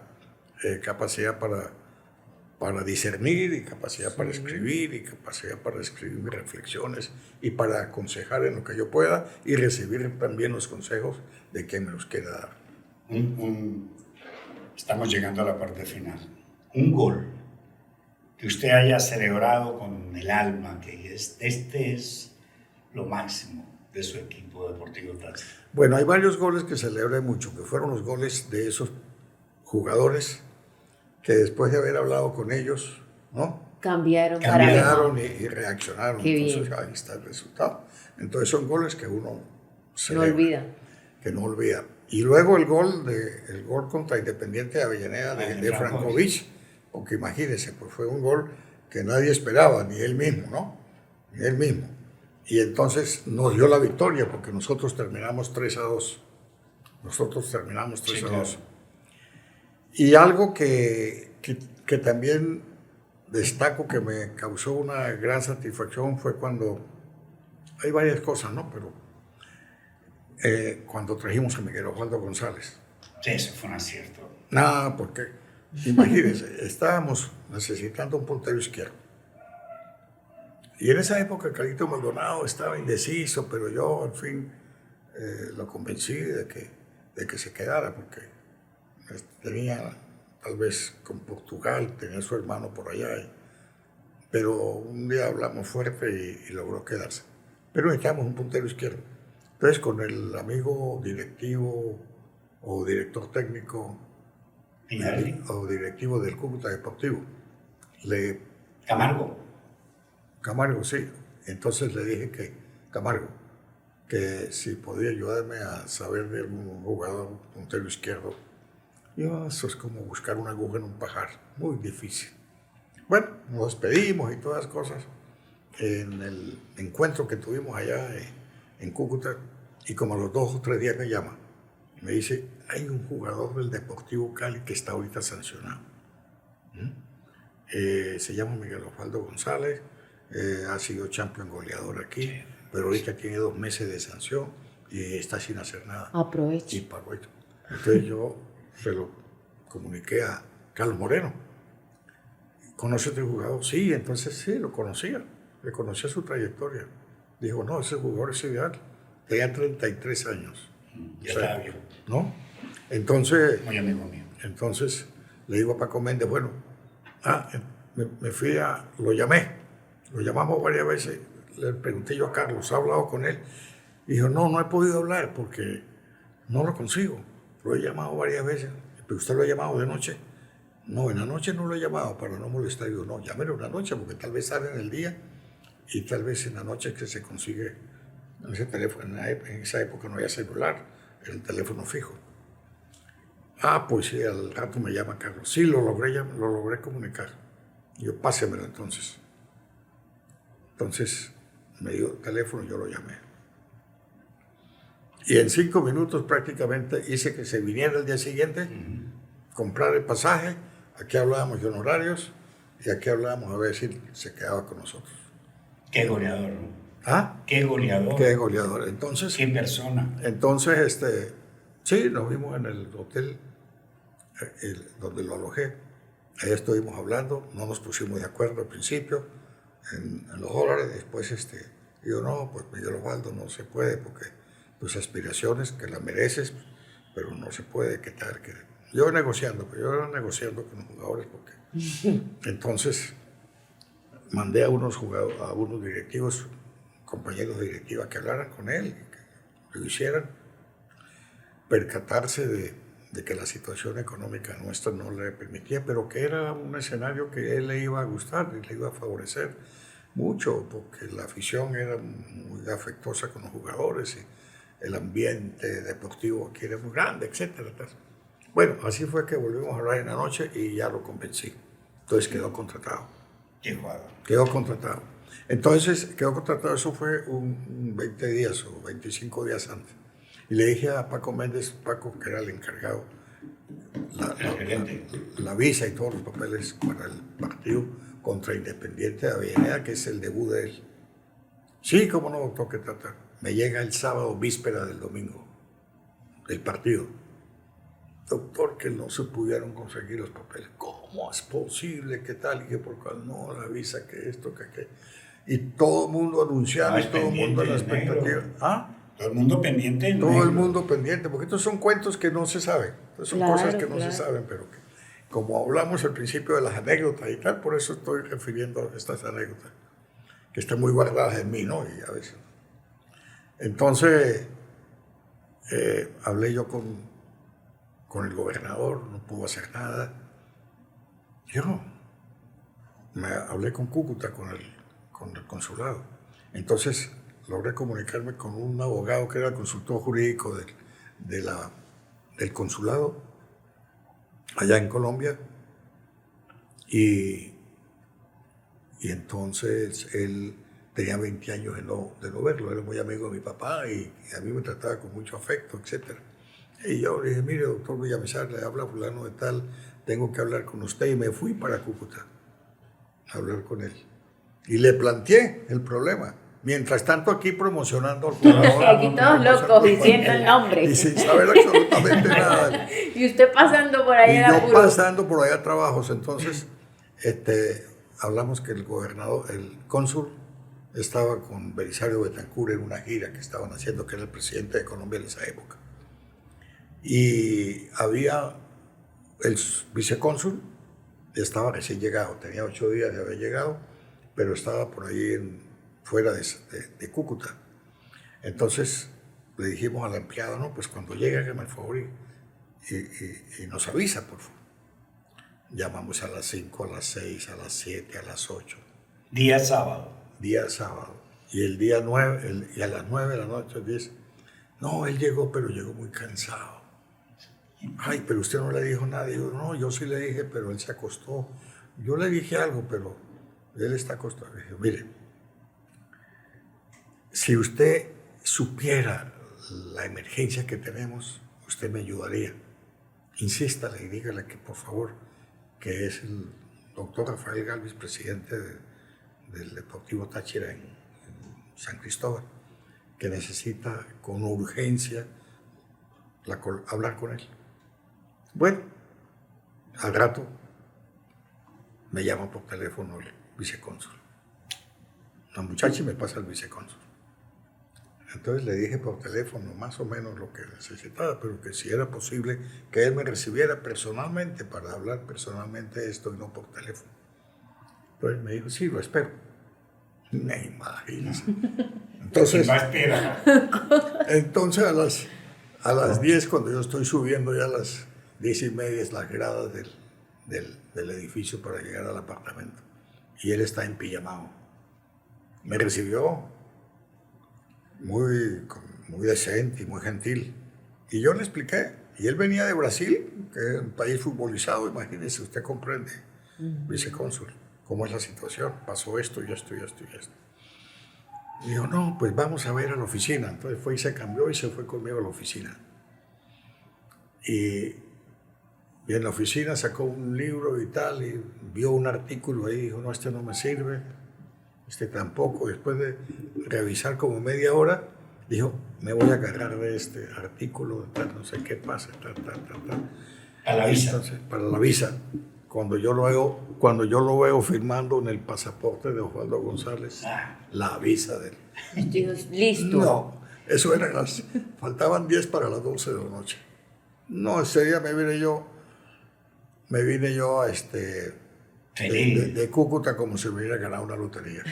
capacidad para discernir y capacidad para escribir y capacidad para escribir mis reflexiones y para aconsejar en lo que yo pueda y recibir también los consejos de quien me los quiera dar. Estamos llegando a la parte final. Un gol que usted haya celebrado con el alma, que este es lo máximo de su equipo Deportivo Táchira. Bueno, hay varios goles que celebré mucho, que fueron los goles de esos jugadores que después de haber hablado con ellos, ¿no? Cambiaron para Cambiaron mejor. y reaccionaron. Qué Entonces bien. ahí está el resultado. Entonces son goles que uno No celebra, olvida. que no olvida. Y luego el gol contra Independiente de Avellaneda de Frankovic, porque imagínense, pues fue un gol que nadie esperaba, ni él mismo, ¿no? Ni él mismo. Y entonces nos dio la victoria, porque nosotros terminamos 3-2. Nosotros terminamos 3-2. Sí, claro. Y algo que también destaco que me causó una gran satisfacción fue cuando, hay varias cosas, ¿no? Pero cuando trajimos a Miguel Osvaldo González. Sí, eso fue un acierto. Nada, porque imagínense, estábamos necesitando un portero izquierdo. Y en esa época Carlito Maldonado estaba indeciso, pero yo al fin lo convencí de que se quedara, porque tenía, tal vez con Portugal, tenía su hermano por allá. Pero un día hablamos fuerte y logró quedarse. Pero necesitamos un puntero izquierdo. Entonces, con el amigo directivo o director técnico Peñarelli. o directivo del Cúcuta Deportivo, Camargo. sí. Entonces le dije Camargo, que si podía ayudarme a saber de algún jugador puntero izquierdo. Eso es como buscar una aguja en un pajar, muy difícil. Bueno, nos despedimos y todas las cosas en el encuentro que tuvimos allá en Cúcuta, y como a los 2 o 3 días me llama. Me dice, hay un jugador del Deportivo Cali que está ahorita sancionado. Se llama Miguel Osvaldo González, ha sido campeón goleador aquí, pero ahorita tiene 2 meses de sanción y está sin hacer nada. Aproveche. Y pagó esto. Entonces yo se lo comuniqué a Carlos Moreno. ¿Conoce a este jugador? Sí, entonces sí, lo conocía. Le conocía su trayectoria. Dijo, no, ese jugador es ideal. Tenía 33 años. Ya estaba viejo. ¿No? Entonces, Muy amigo mío. entonces le digo a Paco Méndez, bueno, me fui lo llamamos varias veces, le pregunté yo a Carlos, ¿ha hablado con él? Dijo, no he podido hablar porque no lo consigo, lo he llamado varias veces, pero usted lo ha llamado de noche. No, en la noche no lo he llamado para no molestar. Digo, no, llámelo en la noche porque tal vez sale en el día y tal vez en la noche que se consigue ese teléfono. En esa época no había celular, era el teléfono fijo. Pues sí, al rato me llama Carlos. Sí, lo logré comunicar. Yo, pásemelo entonces. Entonces me dio el teléfono y yo lo llamé. Y en 5 minutos prácticamente hice que se viniera el día siguiente, comprar el pasaje. Aquí hablábamos de honorarios y aquí hablábamos a ver si se quedaba con nosotros. Qué goleador, ¿no? ¿Ah? Qué goleador. Qué goleador. Entonces, Qué persona. Entonces, sí, nos vimos en el hotel donde lo alojé. Ahí estuvimos hablando, no nos pusimos de acuerdo al principio en los dólares. Después, yo no, pues Miguel Osvaldo no se puede porque tus aspiraciones, que las mereces, pero no se puede, ¿qué tal? Yo era negociando con los jugadores porque entonces mandé a unos directivos, compañeros de directiva que hablaran con él, que lo hicieran, percatarse de que la situación económica nuestra no le permitía, pero que era un escenario que a él le iba a gustar y le iba a favorecer mucho, porque la afición era muy afectuosa con los jugadores y el ambiente deportivo aquí era muy grande, etcétera. Bueno, así fue que volvimos a hablar en la noche y ya lo convencí. Entonces quedó contratado. Qué jugador. Quedó contratado. Entonces quedó contratado, eso fue un 20 días o 25 días antes. Y le dije a Paco Méndez, Paco, que era el encargado, la visa y todos los papeles para el partido contra Independiente de Avellaneda, que es el debut de él. Sí, cómo no, doctor, que trata. Me llega el sábado, víspera del domingo, del partido. Doctor, que no se pudieron conseguir los papeles. ¿Cómo es posible? ¿Qué tal? Y que por cuál no, la visa, que esto, que aquello. Y todo el mundo anunciando, todo el mundo en la expectativa. Todo el mundo pendiente. Todo el mundo pendiente, porque estos son cuentos que no se saben. Son cosas que no se saben, pero que, como hablamos al principio de las anécdotas y tal, por eso estoy refiriendo a estas anécdotas, que están muy guardadas en mí, ¿no? Y a veces. Entonces, hablé yo con con el gobernador, no pudo hacer nada. Yo me hablé con Cúcuta, con el consulado. Entonces logré comunicarme con un abogado que era el consultor jurídico del consulado allá en Colombia. Y entonces él tenía 20 años de no verlo, era muy amigo de mi papá y a mí me trataba con mucho afecto, etc. Y yo le dije, mire, doctor Villamizar, le habla fulano de tal, tengo que hablar con usted, y me fui para Cúcuta a hablar con él. Y le planteé el problema. Mientras tanto aquí promocionando al jugador. Aquí todos locos diciendo el nombre. Y sin saber absolutamente nada. Y usted pasando por ahí Y era yo puro. pasando por allá a trabajos. Entonces, hablamos que el gobernador, el cónsul, estaba con Belisario Betancur en una gira que estaban haciendo, que era el presidente de Colombia en esa época. Y había el vicecónsul, estaba recién llegado, tenía 8 días de haber llegado, pero estaba por ahí fuera de Cúcuta. Entonces le dijimos a la empleada, no, pues cuando llegue hágame el favor y nos avisa, por favor. Llamamos a las 5, a las 6, a las 7, a las 8. Día sábado. Día sábado. Y el día 9, y a las 9 de la noche, 10, no, él llegó, pero llegó muy cansado. Ay, pero usted no le dijo nada. Digo, no, yo sí le dije, pero él se acostó. Yo le dije algo, pero él está acostado. Le dije, mire, si usted supiera la emergencia que tenemos, usted me ayudaría. Insístale y dígale que, por favor, que es el doctor Rafael Galvis, presidente del Deportivo Táchira en San Cristóbal, que necesita con urgencia hablar con él. Bueno, al rato me llama por teléfono el vicecónsul. La muchacha me pasa el vicecónsul. Entonces le dije por teléfono más o menos lo que necesitaba, pero que si era posible que él me recibiera personalmente para hablar personalmente esto y no por teléfono. Entonces me dijo, sí, lo espero. Me imagino. Entonces, a las 10, cuando yo estoy subiendo ya a las 10:30 las gradas del edificio para llegar al apartamento, y él está en pijamao. Me recibió muy decente y muy gentil. Y yo le expliqué. Y él venía de Brasil, que es un país futbolizado, imagínese, usted comprende, vicecónsul, cómo es la situación. Pasó esto y esto y esto y esto. Y dijo, no, pues vamos a ver a la oficina. Entonces fue y se cambió y se fue conmigo a la oficina. Y en la oficina sacó un libro y tal, y vio un artículo ahí y dijo, no, este no me sirve. Este tampoco. Después de revisar como media hora, dijo, me voy a agarrar de este artículo, tal, no sé qué pasa, tal. A la visa. Entonces, para la visa. Cuando yo lo veo firmando en el pasaporte de Osvaldo González, la visa de él. Dios, listo. No, eso eran faltaban 10 para las 12 de la noche. No, ese día me vine yo de Cúcuta como si me hubiera ganado una lotería.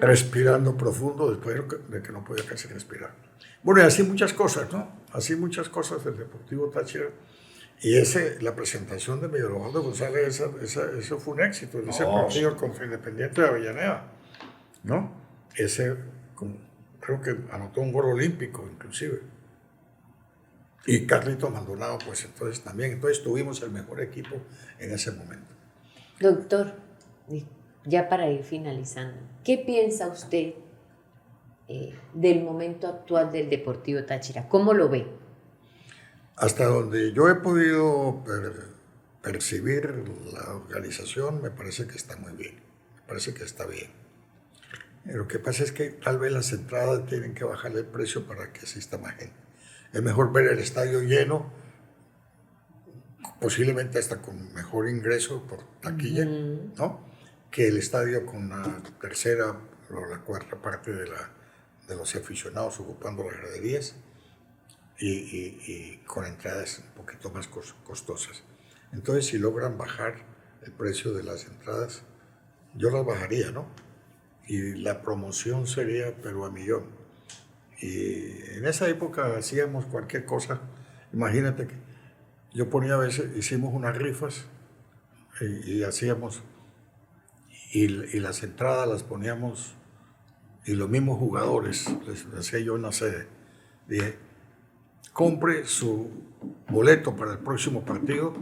Respirando profundo después de que no podía casi respirar. Bueno, y así muchas cosas, ¿no? Así muchas cosas del Deportivo Táchira. Y la presentación de Miguel Osvaldo González, eso fue un éxito. Ese partido contra Independiente de Avellaneda, ¿no? Creo que anotó un gol olímpico, inclusive. Y Carlitos Maldonado, pues entonces también. Entonces tuvimos el mejor equipo en ese momento. Doctor, ya para ir finalizando, ¿qué piensa usted del momento actual del Deportivo Táchira? ¿Cómo lo ve? Hasta donde yo he podido percibir la organización, me parece que está muy bien. Me parece que está bien. Lo que pasa es que tal vez las entradas tienen que bajarle el precio para que asista más gente. Es mejor ver el estadio lleno, posiblemente hasta con mejor ingreso por taquilla, ¿no? Que el estadio con la tercera o la cuarta parte de los aficionados ocupando las graderías y con entradas un poquito más costosas. Entonces, si logran bajar el precio de las entradas, yo las bajaría, ¿no? Y la promoción sería, pero a millón. Y en esa época hacíamos cualquier cosa. Imagínate que yo ponía a veces, hicimos unas rifas y hacíamos, y las entradas las poníamos, y los mismos jugadores, les hacía yo en la sede. Dije, compre su boleto para el próximo partido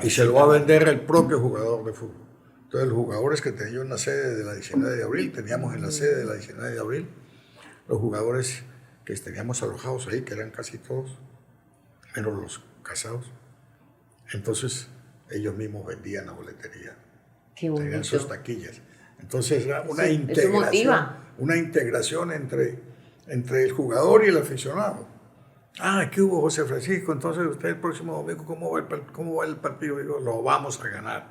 y se lo va a vender el propio jugador de fútbol. Entonces, los jugadores que tenía yo en la sede de la 19 de abril, teníamos en la sede de la 19 de abril, los jugadores que teníamos alojados ahí, que eran casi todos, menos los casados. Entonces, ellos mismos vendían la boletería. Qué bonito. Tenían sus taquillas. Entonces, era una Sí, eso motiva. integración entre el jugador y el aficionado. ¿Qué hubo, José Francisco? Entonces, usted el próximo domingo, ¿cómo va el partido? Digo, lo vamos a ganar.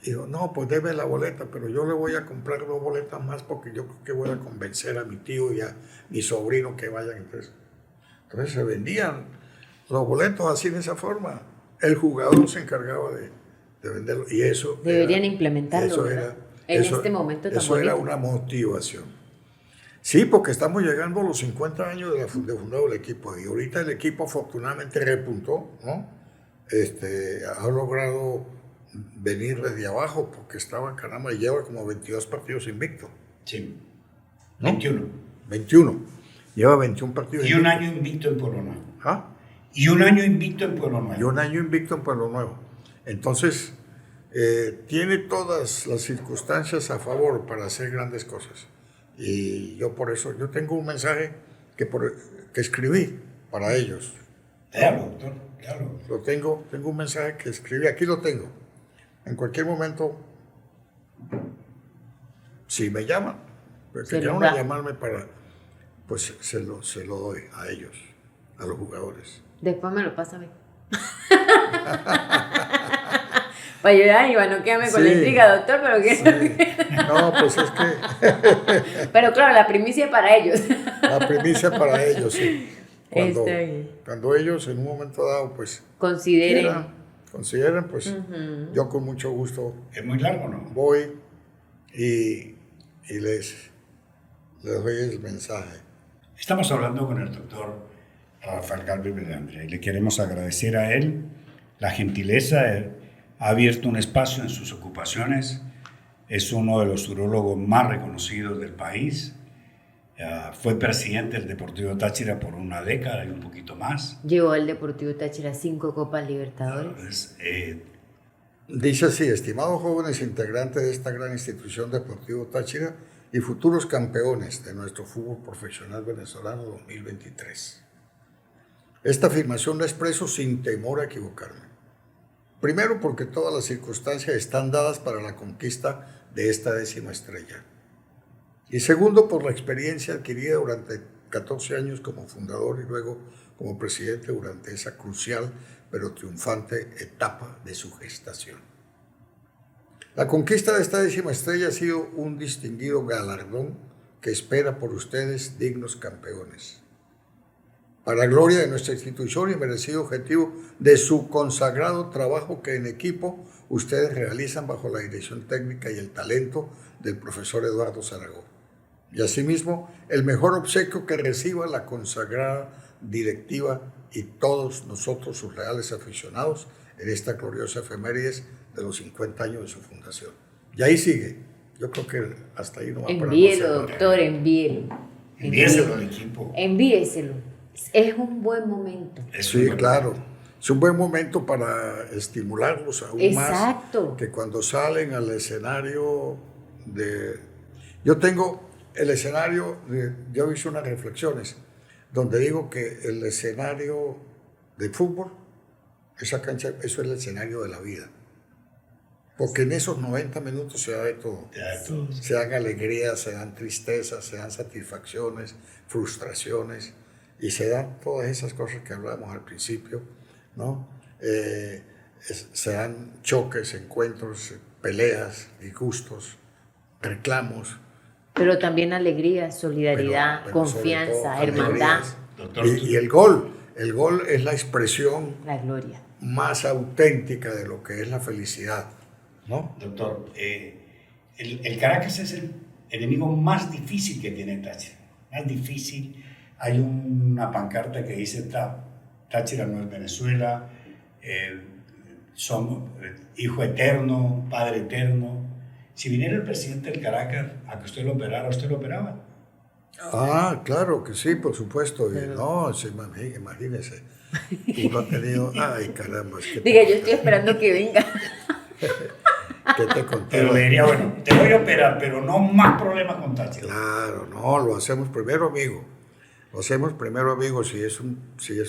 Digo, no, pues deme la boleta, pero yo le voy a comprar 2 boletas más porque yo creo que voy a convencer a mi tío y a mi sobrino que vayan. Entonces se vendían los boletos así de esa forma. El jugador se encargaba de venderlo y eso deberían implementarlo en este momento tan eso era bonito. una motivación. Sí, porque estamos llegando a los 50 años de fundado el equipo y ahorita el equipo afortunadamente repuntó, ¿no? Ha logrado venir desde abajo porque estaba, caramba, y lleva como 22 partidos invicto. Sí, ¿No? 21. Lleva 21 partidos Y un año invicto en Pueblo Nuevo. ¿Ah? Y un año invicto en Pueblo Nuevo. Y un año invicto en Pueblo Nuevo. Entonces, tiene todas las circunstancias a favor para hacer grandes cosas. Y yo por eso, yo tengo un mensaje que escribí para ellos. Claro, doctor, claro. Tengo un mensaje que escribí, aquí lo tengo. En cualquier momento, si me llaman, porque quieran llamarme pues se lo doy a ellos, a los jugadores. Después me lo pasa a mí. Para ayudar a Iván, no quédame con la intriga, doctor, pero que... Sí. No, pues es que... Pero claro, la primicia es para ellos. La primicia para ellos, sí. Está bien. Cuando ellos en un momento dado, pues... Consideren, pues yo con mucho gusto... ¿Es muy largo, no? Voy y les doy el mensaje. Estamos hablando con el doctor Rafael Gálvez Belandria y le queremos agradecer a él la gentileza. Ha abierto un espacio en sus ocupaciones. Es uno de los urólogos más reconocidos del país. Fue presidente del Deportivo Táchira por una década y un poquito más. Llevó al Deportivo Táchira 5 Copas Libertadores. Dice así: estimados jóvenes integrantes de esta gran institución Deportivo Táchira y futuros campeones de nuestro fútbol profesional venezolano 2023. Esta afirmación la expreso sin temor a equivocarme. Primero, porque todas las circunstancias están dadas para la conquista de esta 10ª estrella. Y segundo, por la experiencia adquirida durante 14 años como fundador y luego como presidente durante esa crucial pero triunfante etapa de su gestación. La conquista de esta 10ª estrella ha sido un distinguido galardón que espera por ustedes dignos campeones. Para gloria de nuestra institución y merecido objetivo de su consagrado trabajo que en equipo ustedes realizan bajo la dirección técnica y el talento del profesor Eduardo Zaragoza. Y asimismo, el mejor obsequio que reciba la consagrada directiva y todos nosotros, sus leales aficionados, en esta gloriosa efemérides de los 50 años de su fundación. Y ahí sigue. Yo creo que hasta ahí no va. Envíelo, doctor, envíelo. Envíeselo al equipo. Envíeselo. Es un buen momento. Sí, claro. Es un buen momento para estimularlos aún Exacto. más. Que cuando salen al escenario de... Yo tengo el escenario, yo hice unas reflexiones donde digo que el escenario de fútbol, esa cancha, eso es el escenario de la vida. Porque en esos 90 minutos se da de todo. Se dan alegrías, se dan tristezas, se dan satisfacciones, frustraciones, y se dan todas esas cosas que hablábamos al principio, ¿no? Se dan choques, encuentros, peleas, disgustos, reclamos. Pero también alegría, solidaridad, pero confianza, todo, hermandad. Y el gol es la expresión La gloria. más auténtica de lo que es la felicidad, ¿no? Doctor, el Caracas es el enemigo más difícil que tiene Táchira. Más difícil. Hay una pancarta que dice Táchira no es Venezuela, somos hijo eterno, padre eterno. Si viniera el presidente del Caracas a que usted lo operara, ¿usted lo operaba? Ah, claro que sí, por supuesto. Y no, sí, imagínese. Uno ha tenido, ay, caramba. Es que Diga, yo estoy esperando que venga. ¿Qué te conté? Pero le diría, bueno, te voy a operar, pero no más problemas con Táchira. Claro, no, lo hacemos primero amigo. Lo hacemos primero amigo si es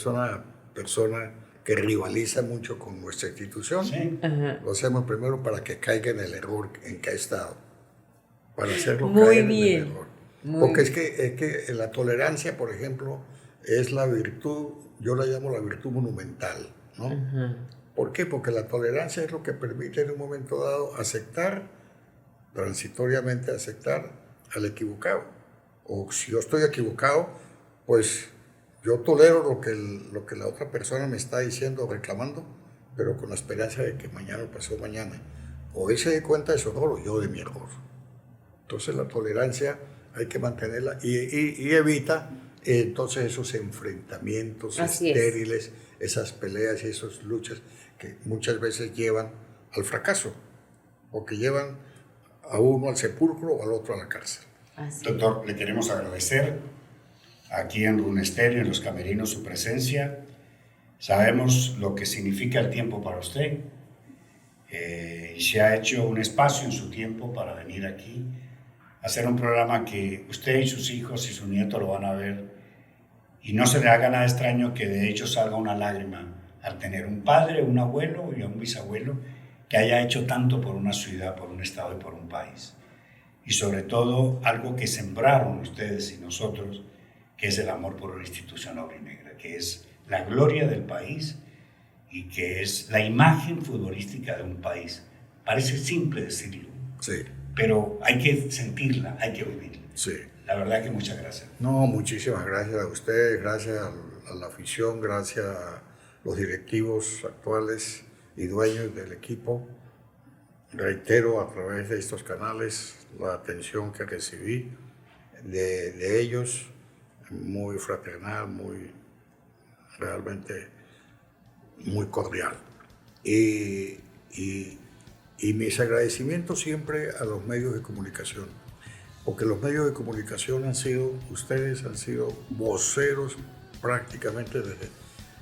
una persona que rivaliza mucho con nuestra institución. Sí. Lo hacemos primero para que caiga en el error en que ha estado. Para hacerlo Muy caer bien, en el error. muy Porque bien. es que la tolerancia, por ejemplo, es la virtud, yo la llamo la virtud monumental, ¿no? ¿Por qué? Porque la tolerancia es lo que permite en un momento dado aceptar, transitoriamente aceptar al equivocado. O si yo estoy equivocado, pues yo tolero lo que la otra persona me está diciendo o reclamando, pero con la esperanza de que mañana o pasado mañana, o él se dé cuenta de su error o yo de mi error. Entonces la tolerancia hay que mantenerla y evita entonces esos enfrentamientos estériles, esas peleas y esas luchas que muchas veces llevan al fracaso o que llevan a uno al sepulcro o al otro a la cárcel. Doctor, le queremos agradecer aquí en Rune Stereo, en los camerinos, su presencia. Sabemos lo que significa el tiempo para usted y se ha hecho un espacio en su tiempo para venir aquí a hacer un programa que usted y sus hijos y sus nietos lo van a ver y no se le haga nada extraño que de hecho salga una lágrima al tener un padre, un abuelo y un bisabuelo que haya hecho tanto por una ciudad, por un estado y por un país. Y sobre todo algo que sembraron ustedes y nosotros, que es el amor por una institución aurinegra, que es la gloria del país y que es la imagen futbolística de un país. Parece simple decirlo, Sí. pero hay que sentirla, hay que vivirla. Sí. La verdad que muchas gracias. No, muchísimas gracias a ustedes, gracias a la afición, gracias a los directivos actuales y dueños del equipo. Reitero a través de estos canales la atención que recibí de ellos, muy fraternal, realmente muy cordial. Y mis agradecimientos siempre a los medios de comunicación, porque los medios de comunicación ustedes han sido voceros prácticamente desde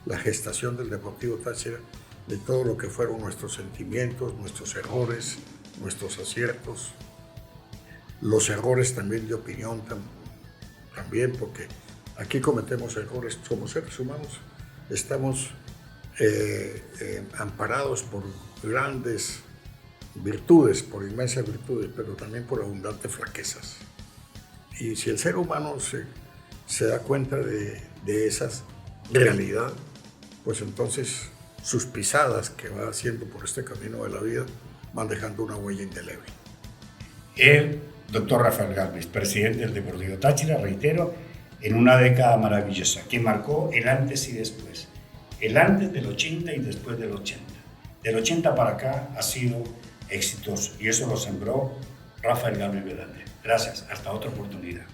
la gestación del Deportivo Táchira, de todo lo que fueron nuestros sentimientos, nuestros errores, nuestros aciertos, los errores también de opinión también, porque aquí cometemos errores, somos seres humanos, estamos amparados por grandes virtudes, por inmensas virtudes, pero también por abundantes flaquezas. Y si el ser humano se da cuenta de esa realidad, pues entonces sus pisadas que va haciendo por este camino de la vida van dejando una huella indeleble. El doctor Rafael Gálvez, presidente del Deportivo Táchira, reitero, en una década maravillosa, que marcó el antes y después. El antes del 80 y después del 80. Del 80 para acá ha sido exitoso y eso lo sembró Rafael Gálvez Velandia. Gracias, hasta otra oportunidad.